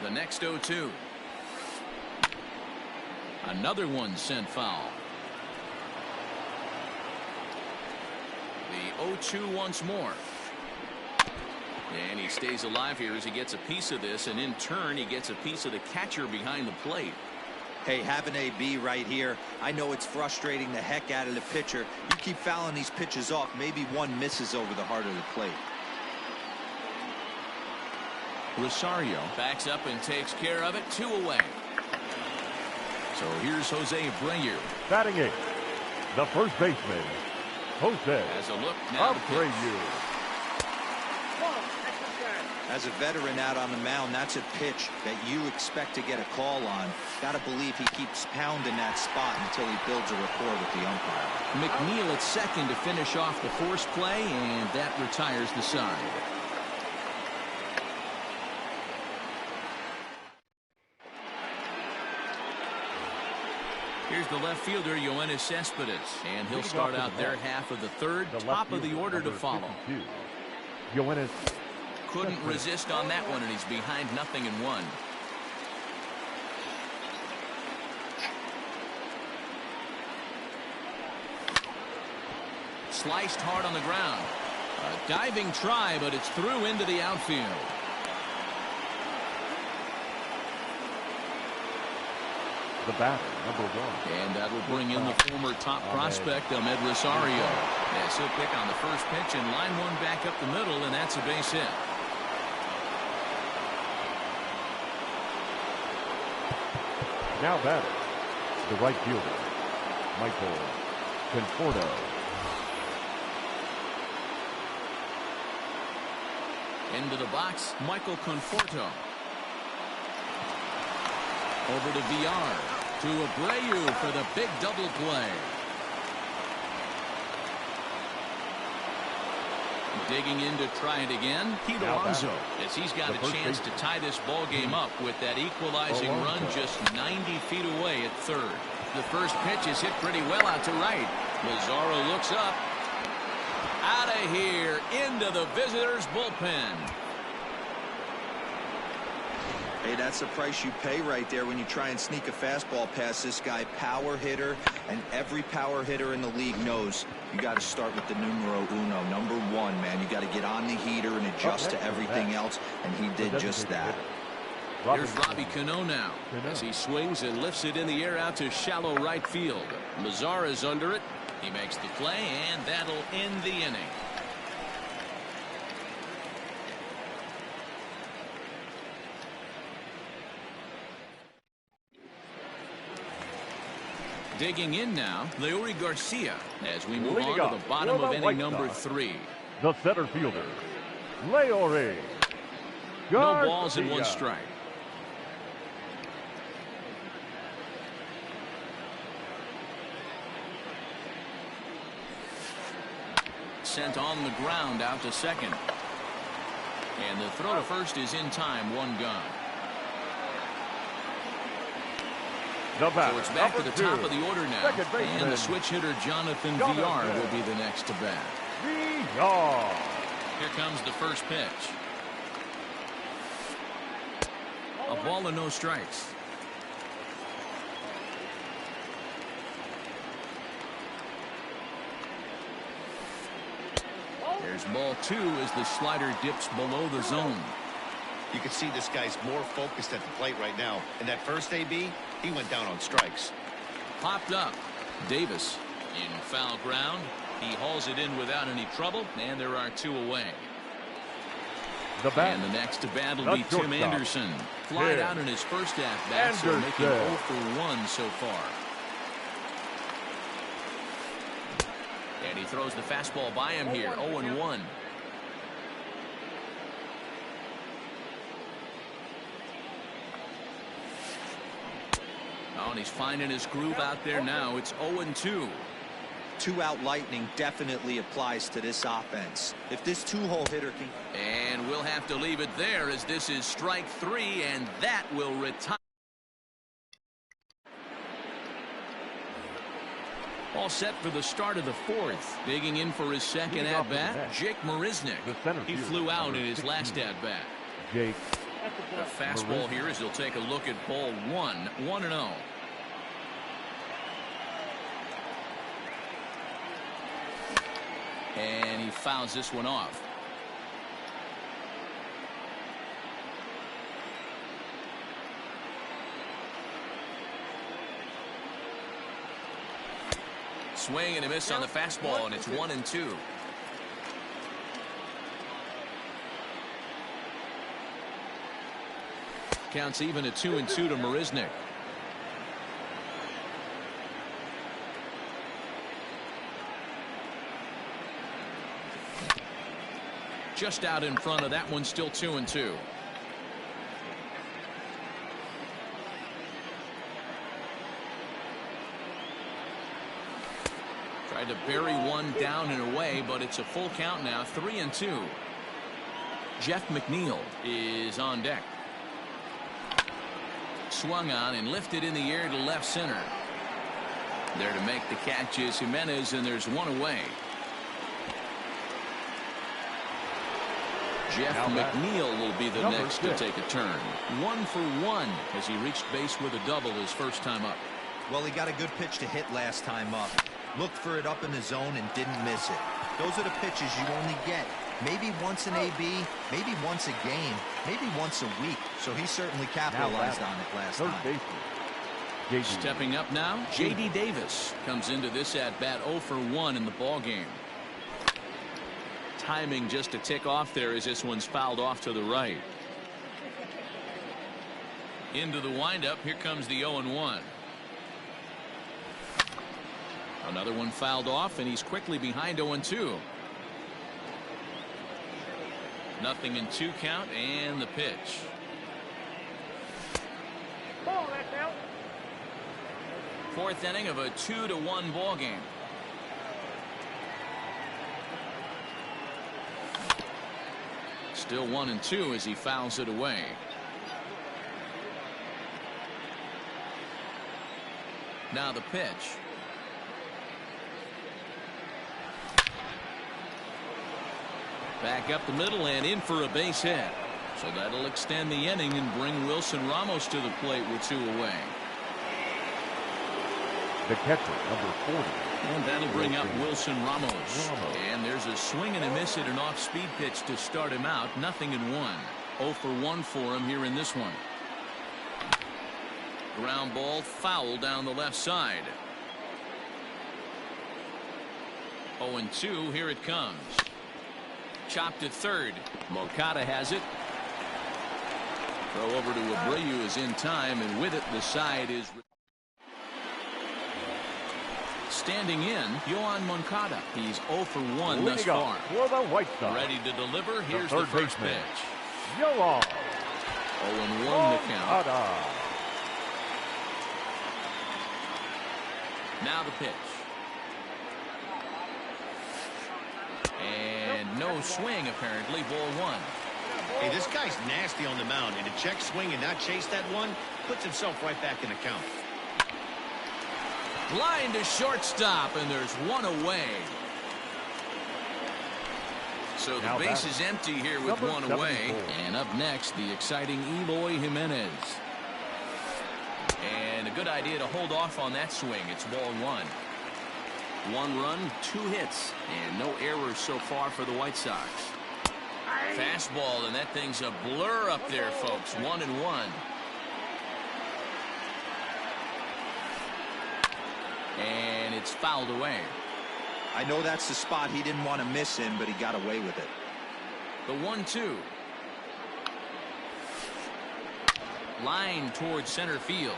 The next 0-2. Another one sent foul. The 0-2 once more. And he stays alive here as he gets a piece of this, and in turn he gets a piece of the catcher behind the plate. Hey, have an AB right here. I know it's frustrating the heck out of the pitcher. You keep fouling these pitches off, maybe one misses over the heart of the plate. Rosario backs up and takes care of it. 2 away. So here's Jose Abreu. Batting 8th, the first baseman, Jose Has a look now. to pitch. Abreu. As a veteran out on the mound, that's a pitch that you expect to get a call on. Got to believe he keeps pounding that spot until he builds a rapport with the umpire. McNeil at second to finish off the force play, and that retires the side. Here's the left fielder, Yoenis Cespedes, and he'll start out their half of the third. Top of the order to follow. Yoenis Couldn't resist on that one, and he's behind 0-1. Sliced hard on the ground. A diving try, but it's through into the outfield. the batter, number 1. And that will bring in the former top prospect, Ahmed Rosario. Yes, he'll pick on the first pitch and line one back up the middle, and that's a base hit. Now batter, the right fielder, Michael Conforto. Into the box, Michael Conforto. Over to VR, to Abreu for the big double play. Digging in to try it again, Pete Alonso, as he's got a chance to tie this ball game up with that equalizing run just 90 feet away at third. The first pitch is hit pretty well out to right. Mazzaro looks up. Out of here, into the visitors' bullpen. Hey, that's the price you pay right there when you try and sneak a fastball past this guy. Power hitter, and every power hitter in the league knows you got to start with the numero uno, number 1, man. You got to get on the heater and adjust to everything else, and he did just that. Here's Robbie Cano now, as he swings and lifts it in the air out to shallow right field. Mazzara's under it. He makes the play, and that'll end the inning. Digging in now, Leury Garcia, as we move on to the bottom of inning number 3. The center fielder, Leury Garcia. No balls and 1 strike. Sent on the ground out to second. And the throw to first is in time, 1 gone. So it's back to the top of the order now. And the switch hitter, Jonathan VR, will be the next to bat. VR. Here comes the first pitch. A ball and no strikes. There's ball 2 as the slider dips below the zone. You can see this guy's more focused at the plate right now. In that first AB, he went down on strikes. Popped up. Davis in foul ground. He hauls it in without any trouble, and there are 2 away. And the next to bat will be Tim Anderson. Flied out in his first at-bat, so making 0 for 1 so far. And he throws the fastball by him here, 0-1. Oh, and he's finding his groove out there now. It's 0-2. 2-out lightning definitely applies to this offense. If this 2-hole hitter can... And we'll have to leave it there as this is strike 3, and that will retire. All set for the start of the 4th. Digging in for his second at-bat, Jake Marisnick. He flew out in his last at-bat. Jake. The fastball here as he'll take a look at ball 1, 1-0. And he fouls this one off. Swing and a miss on the fastball, and it's 1-2. Counts even at 2-2 to Marisnik. Just out in front of that one, still 2-2. Tried to bury one down and away, but it's a full count now, 3-2. Jeff McNeil is on deck. Swung on and lifted in the air to left center. There to make the catch is Jimenez, and there's one away. Jeff McNeil will be the next to take a turn. 1 for 1 as he reached base with a double his first time up. Well, he got a good pitch to hit last time up. Looked for it up in the zone and didn't miss it. Those are the pitches you only get. Maybe once an AB, maybe once a game, maybe once a week. So he certainly capitalized on it last time. Stepping up now, J.D. Davis comes into this at-bat 0 for 1 in the ballgame. Timing just a tick off there as this one's fouled off to the right. Into the windup, here comes the 0-1. Another one fouled off, and he's quickly behind 0-2. Nothing in 2 count, and the pitch. Ball, that's out. 4th inning of a 2-1 ball game. Still 1-2 as he fouls it away. Now the pitch. Back up the middle and in for a base hit. So that'll extend the inning and bring Wilson Ramos to the plate with 2 away. The catcher, number 40. And that'll bring up Wilson Ramos. And there's a swing and a miss at an off-speed pitch to start him out. 0-1. 0 for 1 for him here in this one. Ground ball foul down the left side. 0-2. Here it comes. Chopped at third. Moncada has it. Throw over to Abreu is in time, and with it the side is standing in. Yohan Moncada. He's 0 for 1 thus far. For the White Sox. Ready to deliver. Here's the first pitch. Yohan. 0-1 the count. Now the pitch. And no swing apparently. Ball 1. Hey, this guy's nasty on the mound, and to check swing and not chase that one puts himself right back in the count. Line to shortstop, and there's one away. So the base is empty here with one away. And up next, the exciting Eloy Jimenez. And a good idea to hold off on that swing. It's ball 1. 1 run, 2 hits, and no errors so far for the White Sox. Fastball, and that thing's a blur up there, folks. 1-1. And it's fouled away. I know that's the spot he didn't want to miss in, but he got away with it. The 1-2. Line towards center field.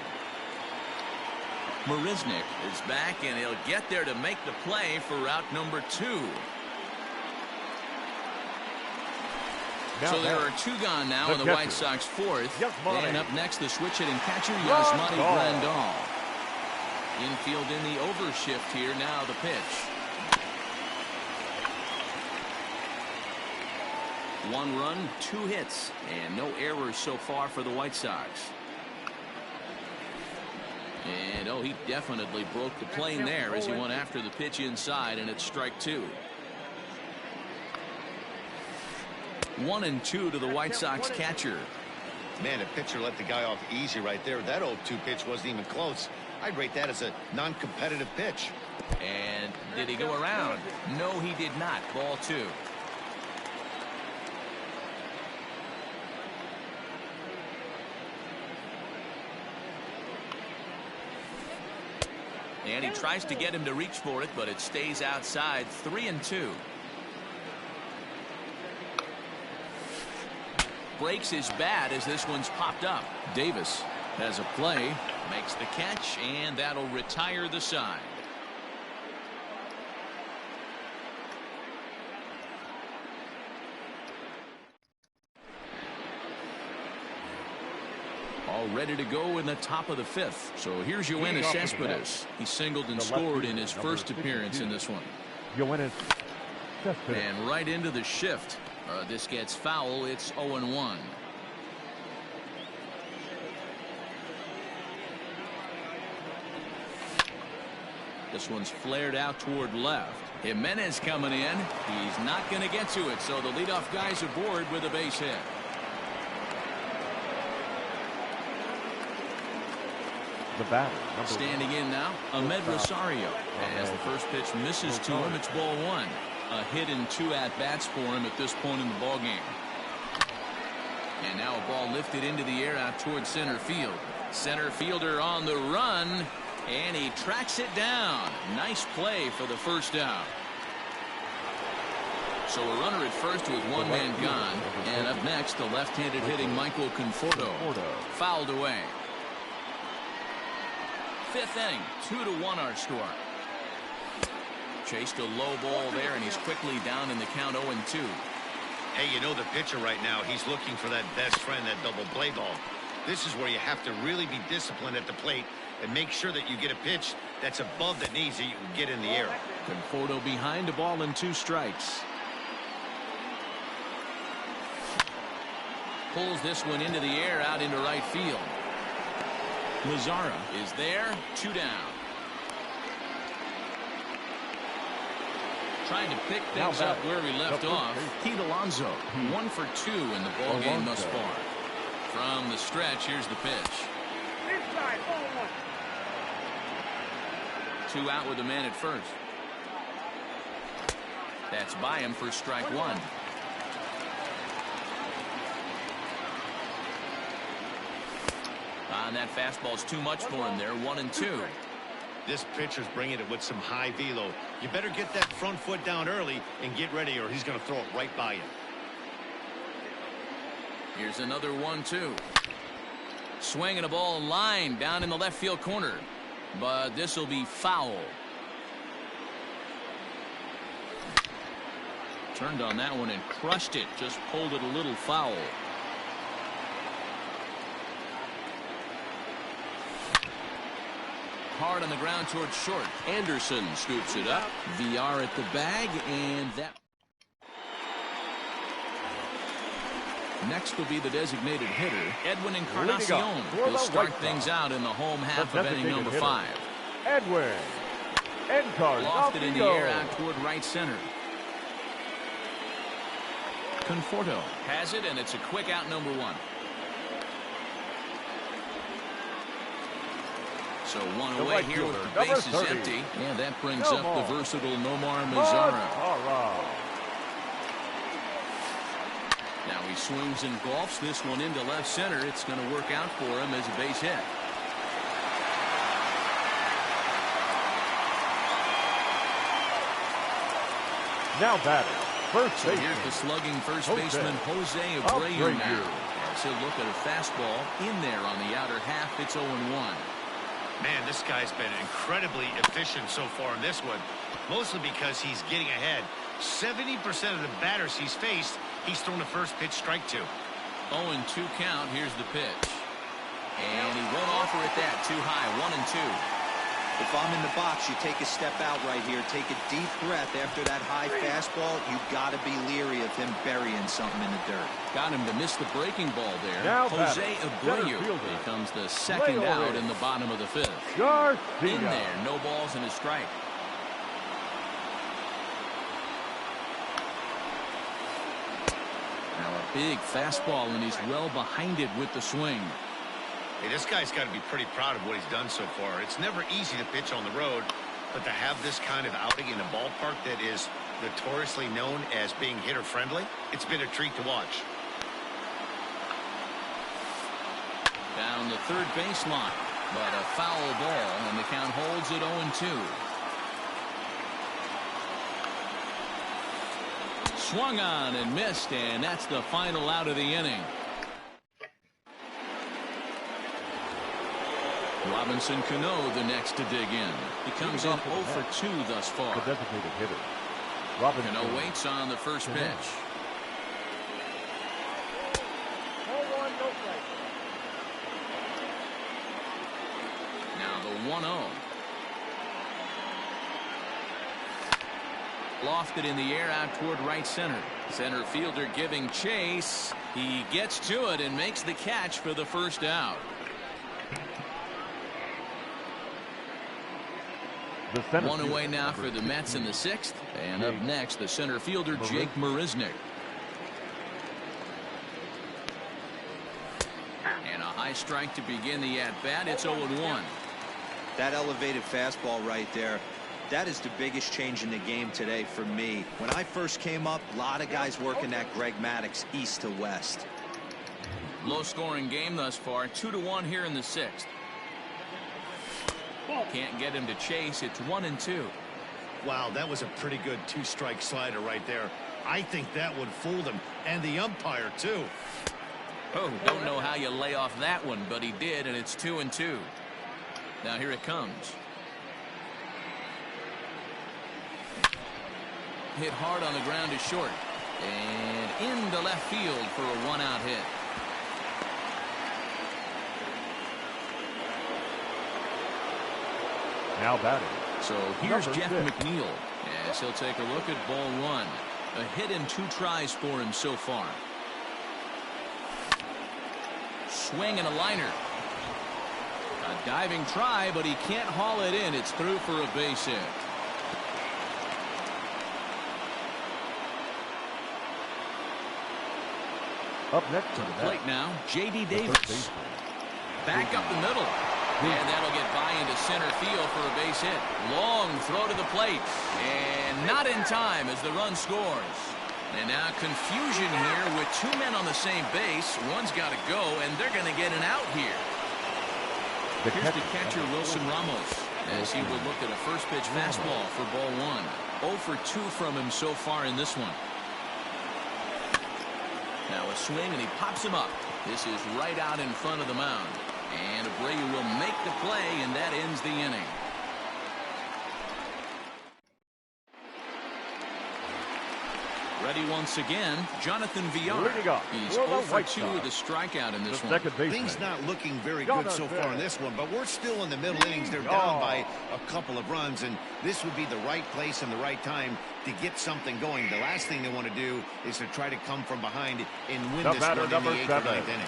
Marisnik is back, and he'll get there to make the play for route number 2. So there are 2 gone now in the White Sox 4th. And up next, the switch-hitting catcher, Yasmani Grandal. Infield in the overshift here. Now the pitch. 1 run, 2 hits, and no errors so far for the White Sox. And oh, he definitely broke the plane there as he went after the pitch inside, and it's strike 2. 1-2 to the White Sox catcher. Man, the pitcher let the guy off easy right there. That 0-2 pitch wasn't even close. I'd rate that as a non-competitive pitch. And did he go around? No, he did not. Ball 2. And he tries to get him to reach for it, but it stays outside. 3-2. Breaks his bat as this one's popped up. Davis has a play, makes the catch, and that'll retire the side. All ready to go in the top of the 5th. So here's Yoenis Cespedes. He singled and scored in his first appearance in this one. Yoenis Cespedes. And right into the shift. This gets foul. It's 0-1. This one's flared out toward left. Jimenez coming in. He's not going to get to it, so the leadoff guy's aboard with a base hit. The batter. Standing in now, Ahmed Rosario. As the first pitch misses to him, it's ball 1. A hit and 2 at-bats for him at this point in the ballgame. And now a ball lifted into the air out towards center field. Center fielder on the run, and he tracks it down. Nice play for the first out. So a runner at first with one man gone. And up next, the left-handed hitting Michael Conforto. Fouled away. 5th inning, 2-1 our score. Chased a low ball there, and he's quickly down in the count 0-2. Hey, you know the pitcher right now, he's looking for that best friend, that double play ball. This is where you have to really be disciplined at the plate and make sure that you get a pitch that's above the knees that you can get in the air. Conforto behind a ball and 2 strikes. Pulls this one into the air out into right field. Mazara is there, 2 down. Trying to pick things up where we left off. Pete Alonso, 1 for 2 in the ball game thus far. From the stretch, here's the pitch. Inside, 2 out with a man at first. That's by him for strike 1. And that fastball's too much for him there. 1-2. This pitcher's bringing it with some high velo. You better get that front foot down early and get ready, or he's going to throw it right by you. Here's another 1-2. Swinging a ball line down in the left field corner. But this will be foul. Turned on that one and crushed it. Just pulled it a little foul. Hard on the ground towards short. Anderson scoops it up. VR at the bag, and that. Next will be the designated hitter, Edwin Encarnacion. He'll start things out in the home half of inning number 5. Edwin Encarnacion. Lofted in the air out toward right center. Conforto has it, and it's a quick out number 1. So 1 away here with the bases empty. And that brings up the versatile Nomar Mazara. Now he swings and golfs this one into left center. It's going to work out for him as a base hit. Now batting. First baseman. Here's the slugging first baseman Jose Abreu now. As he'll look at a fastball in there on the outer half. It's 0-1. Man, this guy's been incredibly efficient so far in this one, mostly because he's getting ahead. 70% of the batters he's faced, he's thrown the first pitch strike to. 0-2 count. Here's the pitch. And he won't offer it that. Too high. 1-2. If I'm in the box, you take a step out right here. Take a deep breath after that high fastball. You got to be leery of him burying something in the dirt. Got him to miss the breaking ball there. Now Jose Abreu becomes the second out in the bottom of the 5th. In there, no balls and a strike. Now a big fastball, and he's well behind it with the swing. Hey, this guy's got to be pretty proud of what he's done so far. It's never easy to pitch on the road, but to have this kind of outing in a ballpark that is notoriously known as being hitter-friendly, it's been a treat to watch. Down the third baseline. But a foul ball, and the count holds at 0-2. Swung on and missed, and that's the final out of the inning. Robinson Cano the next to dig in. He comes in 0 for 2 thus far. The designated hitter. Robinson. Cano waits on the first pitch. Ball 1, no strike. Now the 1-0. Lofted in the air out toward right center. Center fielder giving chase. He gets to it and makes the catch for the first out. One away now for the Mets in the 6th. And up next, the center fielder, Jake Marisnick. And a high strike to begin the at-bat. It's 0-1. That elevated fastball right there, that is the biggest change in the game today for me. When I first came up, a lot of guys working that Greg Maddux east to west. Low-scoring game thus far. 2-1 here in the 6th. Can't get him to chase. It's 1-2. Wow, that was a pretty good 2-strike slider right there. I think that would fool them, and the umpire too. Oh, don't know how you lay off that one, but he did, and it's 2-2. Now here it comes. Hit hard on the ground to short, and into left field for a 1-out hit. Now batting. So here's Number Jeff 6. McNeil as he'll take a look at ball 1. A hit and 2 tries for him so far. Swing and a liner. A diving try, but he can't haul it in. It's through for a base hit. Up next To the plate now, J.D. Davis. Back up the middle. And that'll get by into center field for a base hit. Long throw to the plate. And not in time as the run scores. And now confusion here with 2 men on the same base. One's got to go, and they're going to get an out here. Here's the catcher, Wilson Ramos, as he will look at a first pitch fastball for ball 1. 0 for 2 from him so far in this one. Now a swing, and he pops him up. This is right out in front of the mound. And Abreu will make the play, and that ends the inning. Ready once again, Jonathan Villar. He's 0 for 2 with a strikeout in this one. Things not looking very good so far in this one, but we're still in the middle innings. They're down by a couple of runs, and this would be the right place and the right time to get something going. The last thing they want to do is to try to come from behind and win this one in the 8th or 9th inning.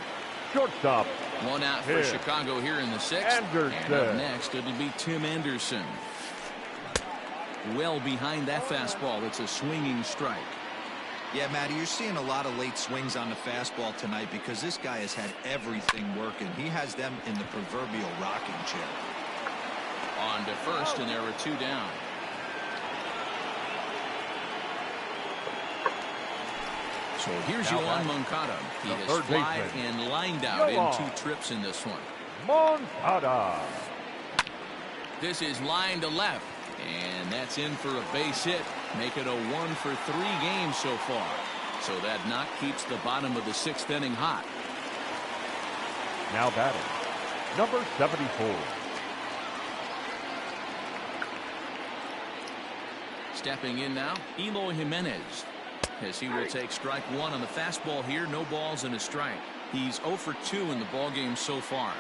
Shortstop. 1 out for Chicago here in the 6th. Anderson. And up next, it'll be Tim Anderson. Well behind that fastball. It's a swinging strike. Yeah, Matty, you're seeing a lot of late swings on the fastball tonight because this guy has had everything working. He has them in the proverbial rocking chair. On to first, and there are 2 down. So here's Yoan Moncada. He has flied and lined out in 2 trips in this one. Moncada. This is line to left, and that's in for a base hit. Make it a 1 for 3 games so far. So that knock keeps the bottom of the 6th inning hot. Now batting. Number 74. Stepping in now, Eloy Jimenez. As he will take strike 1 on the fastball here. No balls and a strike. He's 0 for 2 in the ballgame so far.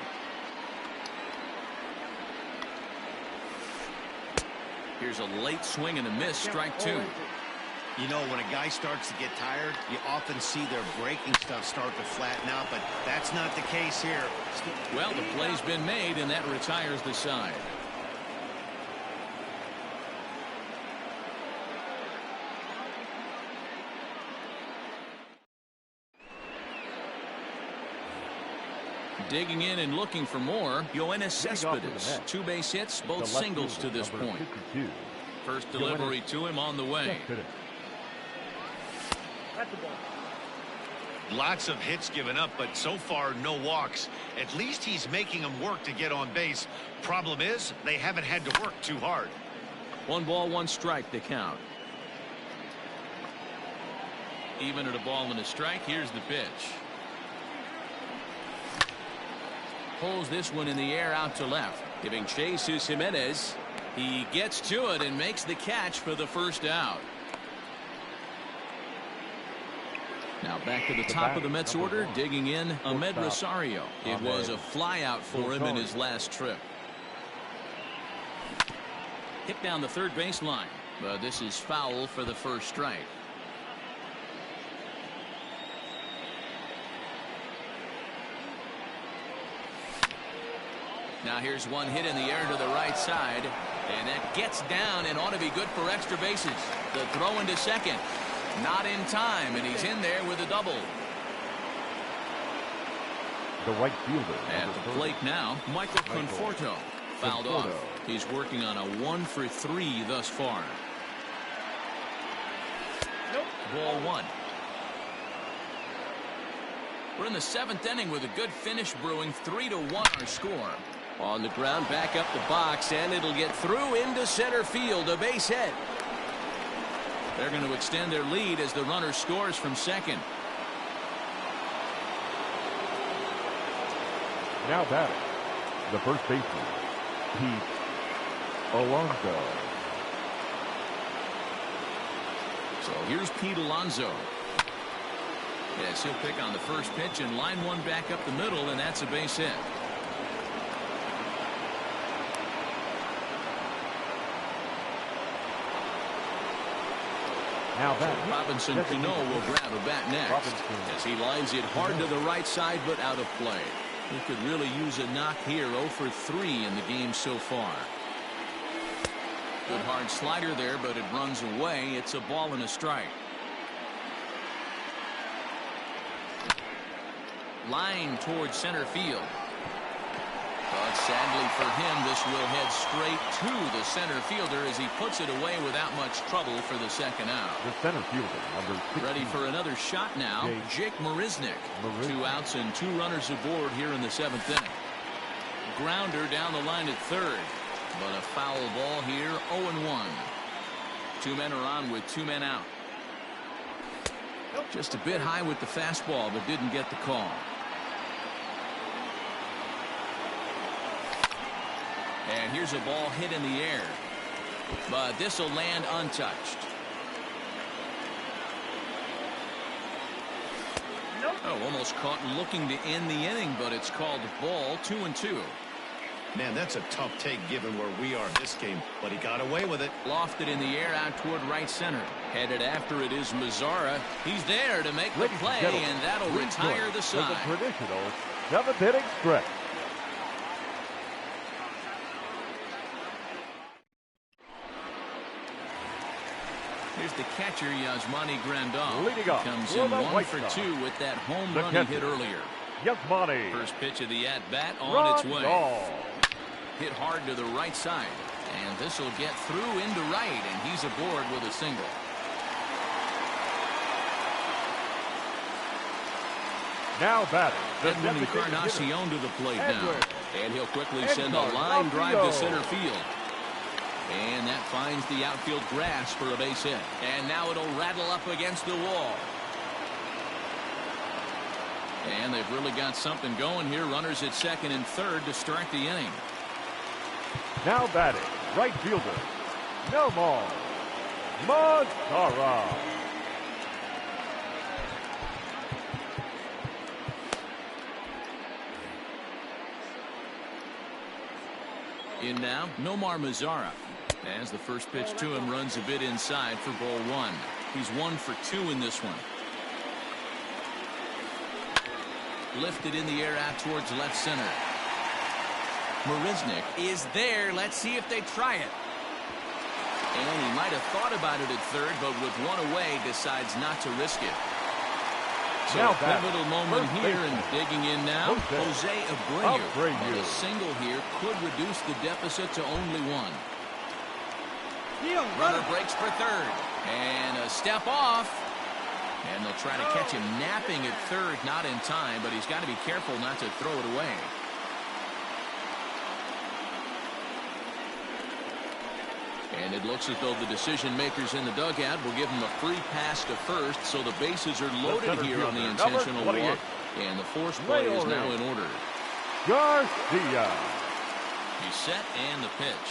Here's a late swing and a miss. Strike 2. You know, when a guy starts to get tired, you often see their breaking stuff start to flatten out, but that's not the case here. Well, the play's been made, and that retires the side. Digging in and looking for more, Yoenis Cespedes. 2 base hits, both singles to this point. First delivery to him on the way. That's the ball. Lots of hits given up, but so far no walks. At least he's making them work to get on base. Problem is, they haven't had to work too hard. 1 ball, 1 strike to count. Even at a ball and a strike, here's the pitch. Pulls this one in the air out to left. Giving chase to Jimenez. He gets to it and makes the catch for the first out. Now back to the top of the Mets order, digging in Ahmed Rosario. It was a flyout for him in his last trip. Hit down the third baseline, but this is foul for the first strike. Now here's one hit in the air to the right side, and that gets down and ought to be good for extra bases. The throw into second. Not in time, and he's in there with a double. The right fielder. At the plate now, Michael Conforto. Fouled off. He's working on a 1 for 3 thus far. Ball 1. We're in the 7th inning with a good finish brewing. 3-1 our score. On the ground, back up the box, and it'll get through into center field. A base hit. They're going to extend their lead as the runner scores from second. Now batting, the first baseman, Pete Alonso. So here's Pete Alonso. Yes, he'll pick on the first pitch and line one back up the middle, and that's a base hit. Now that Robinson Cano will grab a bat next as he lines it hard to the right side, but out of play. He could really use a knock here. 0 for 3 in the game so far. Good hard slider there, but it runs away. It's a ball and a strike. Line towards center field. But sadly for him, this will head straight to the center fielder as he puts it away without much trouble for the second out. the center fielder, number 16. Ready for another shot now. Jake Marisnick. 2 outs and 2 runners aboard here in the 7th inning. Grounder down the line at third. But a foul ball here, 0-1. 2 men are on with 2 men out. Just a bit high with the fastball, but didn't get the call. And here's a ball hit in the air. But this will land untouched. Oh, almost caught looking to end the inning, but it's called ball. 2-2. Man, that's a tough take given where we are in this game, but he got away with it. Lofted in the air out toward right center. Headed after it is Mazzara. He's there to make the play, and that'll retire the side. With a traditional 7th inning stretch. Here's the catcher, Yasmani Grandal. Leading off, Comes in 1 for 2 with that home run he hit earlier. Yasmani. First pitch of the at-bat on its way. Hit hard to the right side. And this will get through into right, and he's aboard with a single. Now batting. Edwin Encarnacion to the plate now. And he'll quickly send a line drive to center field. And that finds the outfield grass for a base hit. And now it'll rattle up against the wall. And they've really got something going here. Runners at second and third to start the inning. Now batting, right fielder, Nomar Mazara. In now, Nomar Mazzara. As the first pitch to him runs a bit inside for ball 1. He's 1 for 2 in this one. Lifted in the air out towards left center. Marisnick is there. Let's see if they try it. And he might have thought about it at third, but with one away, decides not to risk it. So a pivotal moment here, and digging in now, Jose Abreu. But a single here could reduce the deficit to only 1. Runner breaks for third. And a step off. And they'll try to catch him napping at third, not in time, but he's got to be careful not to throw it away. And it looks as though the decision makers in the dugout will give him a free pass to first, so the bases are loaded here on the intentional walk, and the force play is now in order. Garcia. He's set and the pitch.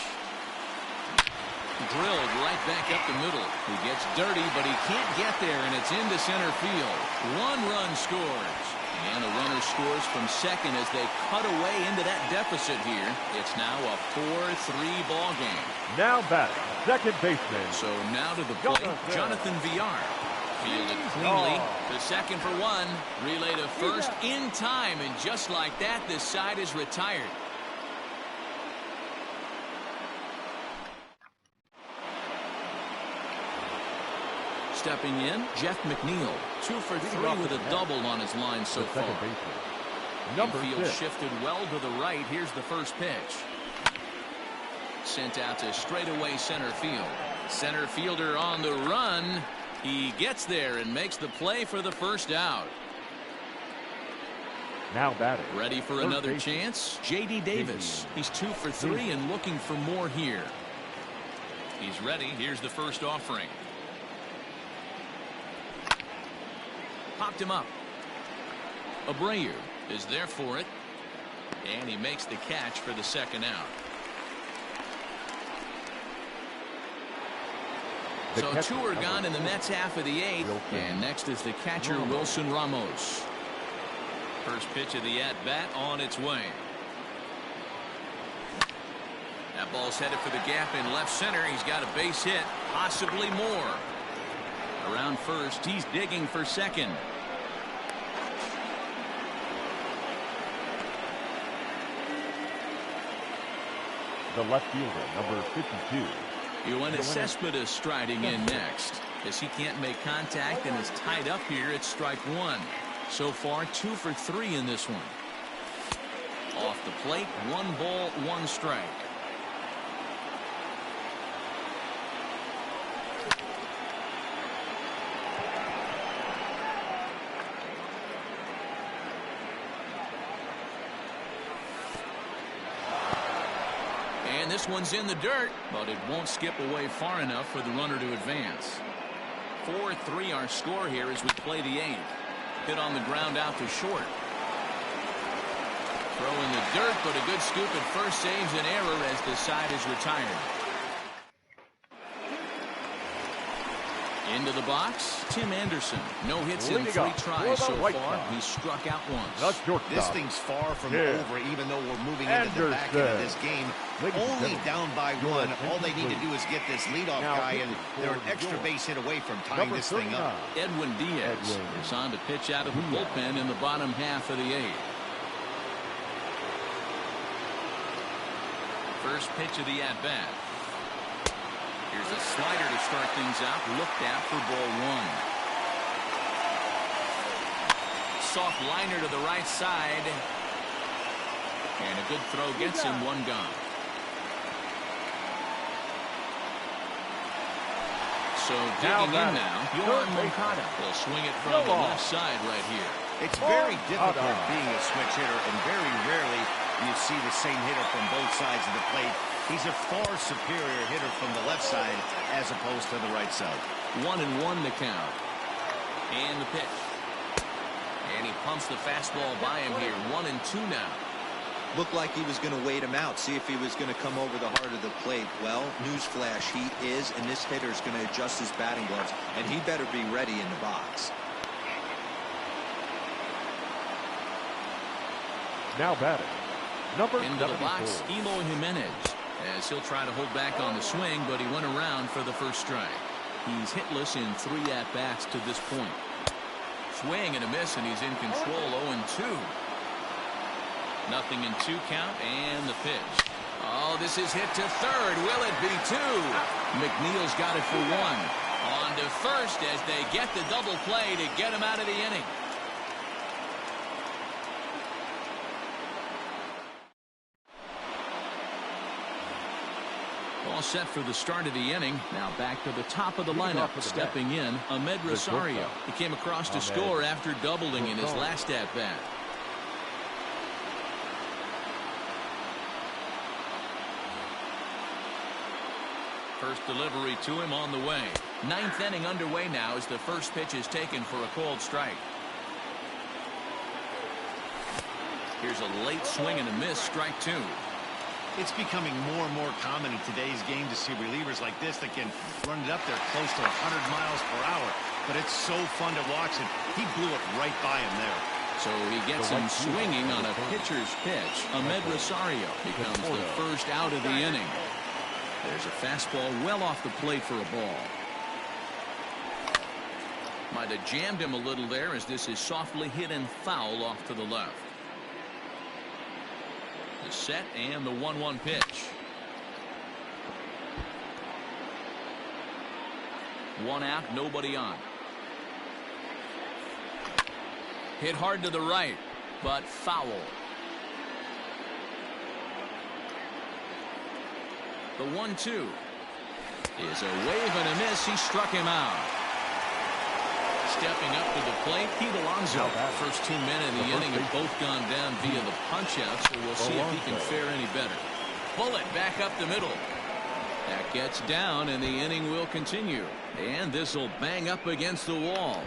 Drilled right back up the middle. He gets dirty, but he can't get there, and it's into center field. One run scores. And the runner scores from second as they cut away into that deficit here. It's now a 4-3 ball game. Now batting, second baseman. So now to the plate, Jonathan Villar. Fielded cleanly to second for one. Relay to first in time, and just like that, this side is retired. Stepping in, Jeff McNeil. 2 for 3 with a double on his line so far. Infield shifted well to the right. Here's the first pitch. Sent out to straightaway center field. Center fielder on the run. He gets there and makes the play for the first out. Now batting. Ready for another chance? J.D. Davis. He's 2 for 3 and looking for more here. He's ready. Here's the first offering. Popped him up. Abreu is there for it. And he makes the catch for the second out. So 2 are gone in the Mets half of the 8th. And next is the catcher, Wilson Ramos. First pitch of the at-bat on its way. That ball's headed for the gap in left center. He's got a base hit, possibly more. Around first, he's digging for second. The left fielder, number 52. Yoenis Cespedes striding in next. As he can't make contact and is tied up here at strike 1. So far, 2 for 3 in this one. Off the plate, 1 ball, 1 strike. And this one's in the dirt, but it won't skip away far enough for the runner to advance. 4-3 our score here as we play the 8th. Hit on the ground out to short. Throw in the dirt, but a good scoop at first saves an error as the side is retired. Into the box, Tim Anderson. No hits in 3 tries so far. He's struck out once. This thing's far from over, even though we're moving into the back end of this game. Only down by 1. All they need to do is get this leadoff guy, and they're an extra base hit away from tying this thing up. Edwin Diaz is on to pitch out of the bullpen in the bottom half of the 8th. First pitch of the at-bat. Here's a slider to start things out. Looked at for ball 1. Soft liner to the right side. And a good throw gets him 1 gone. So digging in now, Yohan Moncada will swing it from the left side right here. It's very difficult being a switch hitter, and very rarely you see the same hitter from both sides of the plate. He's a far superior hitter from the left side as opposed to the right side. 1-1 the count. And the pitch. And he pumps the fastball by him here. 1-2 now. Looked like he was going to wait him out, see if he was going to come over the heart of the plate. Well, newsflash, he is, and this hitter is going to adjust his batting gloves, and he better be ready in the box. Now batting, number into 74. the box, Eloy Jimenez, as he'll try to hold back on the swing, but he went around for the first strike. He's hitless in 3 at-bats to this point. Swing and a miss, and he's in control. 0-2. Nothing in 2 count, and the pitch. Oh, this is hit to third. Will it be 2? McNeil's got it for 1. On to first as they get the double play to get him out of the inning. All set for the start of the inning. Now back to the top of the lineup. Stepping in, Ahmed Rosario. He came across to score after doubling in his last at-bat. First delivery to him on the way. Ninth inning underway now as the first pitch is taken for a called strike. Here's a late swing and a miss, strike two. It's becoming more and more common in today's game to see relievers like this that can run it up there close to 100 miles per hour. But it's so fun to watch, and he blew it right by him there. So he gets him swinging on a pitcher's pitch. Ahmed Rosario becomes the first out of the inning. There's a fastball well off the plate for a ball. Might have jammed him a little there as this is softly hit and foul off to the left. The set and the 1-1 pitch. One out, nobody on. Hit hard to the right, but foul. The 1-2 is a wave and a miss. He struck him out. Stepping up to the plate, Pete Alonso. First 2 men in the inning have both gone down via the punch-out, so we'll see if he can fare any better. Bullet back up the middle. That gets down, and the inning will continue. And this will bang up against the wall.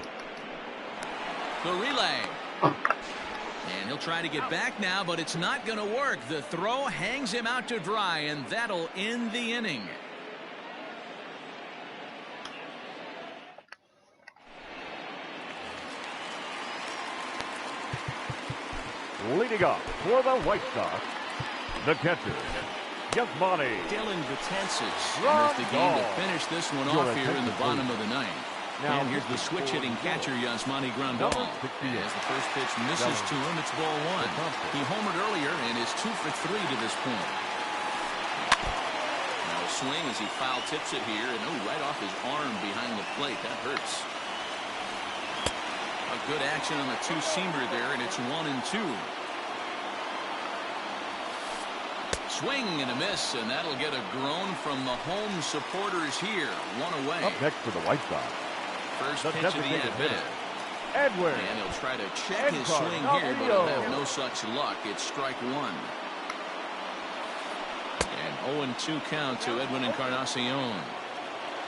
The relay. And he'll try to get back now, but it's not going to work. The throw hangs him out to dry, and that'll end the inning. Leading up for the White Sox, the catcher, Yasmani. Dylan Betances enters the game to finish this one off here in the bottom of the ninth. And here's the switch-hitting catcher, Yasmani Grandal. As the first pitch misses to him, it's ball one. He homered earlier and is 2 for 3 to this point. Now a swing as he foul tips it here, and right off his arm behind the plate. That hurts. A good action on the two-seamer there, and it's 1-2. Swing and a miss, and that'll get a groan from the home supporters here. One away. Up next for the White Sox, First pitch of the at-bat. Edwin. And he'll try to check his swing here, but he'll have no such luck. It's strike one. And 0-2 count to Edwin Encarnacion.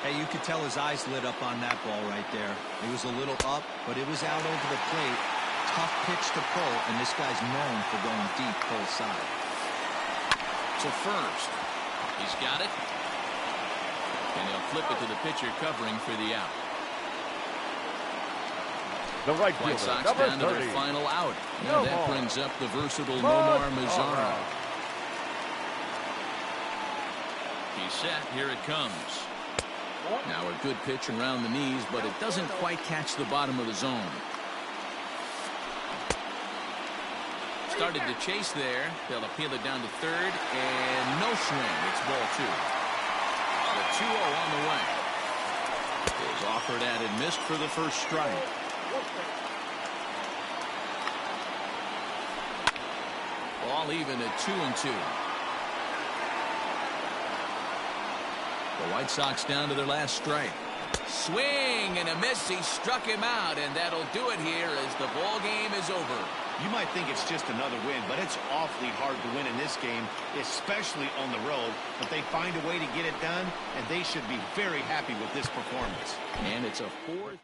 Hey, you could tell his eyes lit up on that ball right there. It was a little up, but it was out over the plate. Tough pitch to pull, and this guy's known for going deep pull side. To first. He's got it. And he'll flip it to the pitcher covering for the out. The right White fielder, Sox number down to 30. their final out. And Nomar. that brings up the versatile Nomar Mazara. He's set. Here it comes. Now a good pitch around the knees, but it doesn't quite catch the bottom of the zone. Started to chase there. They'll appeal it down to third, and no swing. It's ball two. The 2-0 on the way. Is offered at and missed for the first strike. All even at 2-2. The White Sox down to their last strike. Swing and a miss. He struck him out, and that'll do it here as the ball game is over. You might think it's just another win, but it's awfully hard to win in this game, especially on the road. But they find a way to get it done, and they should be very happy with this performance. And it's a fourth.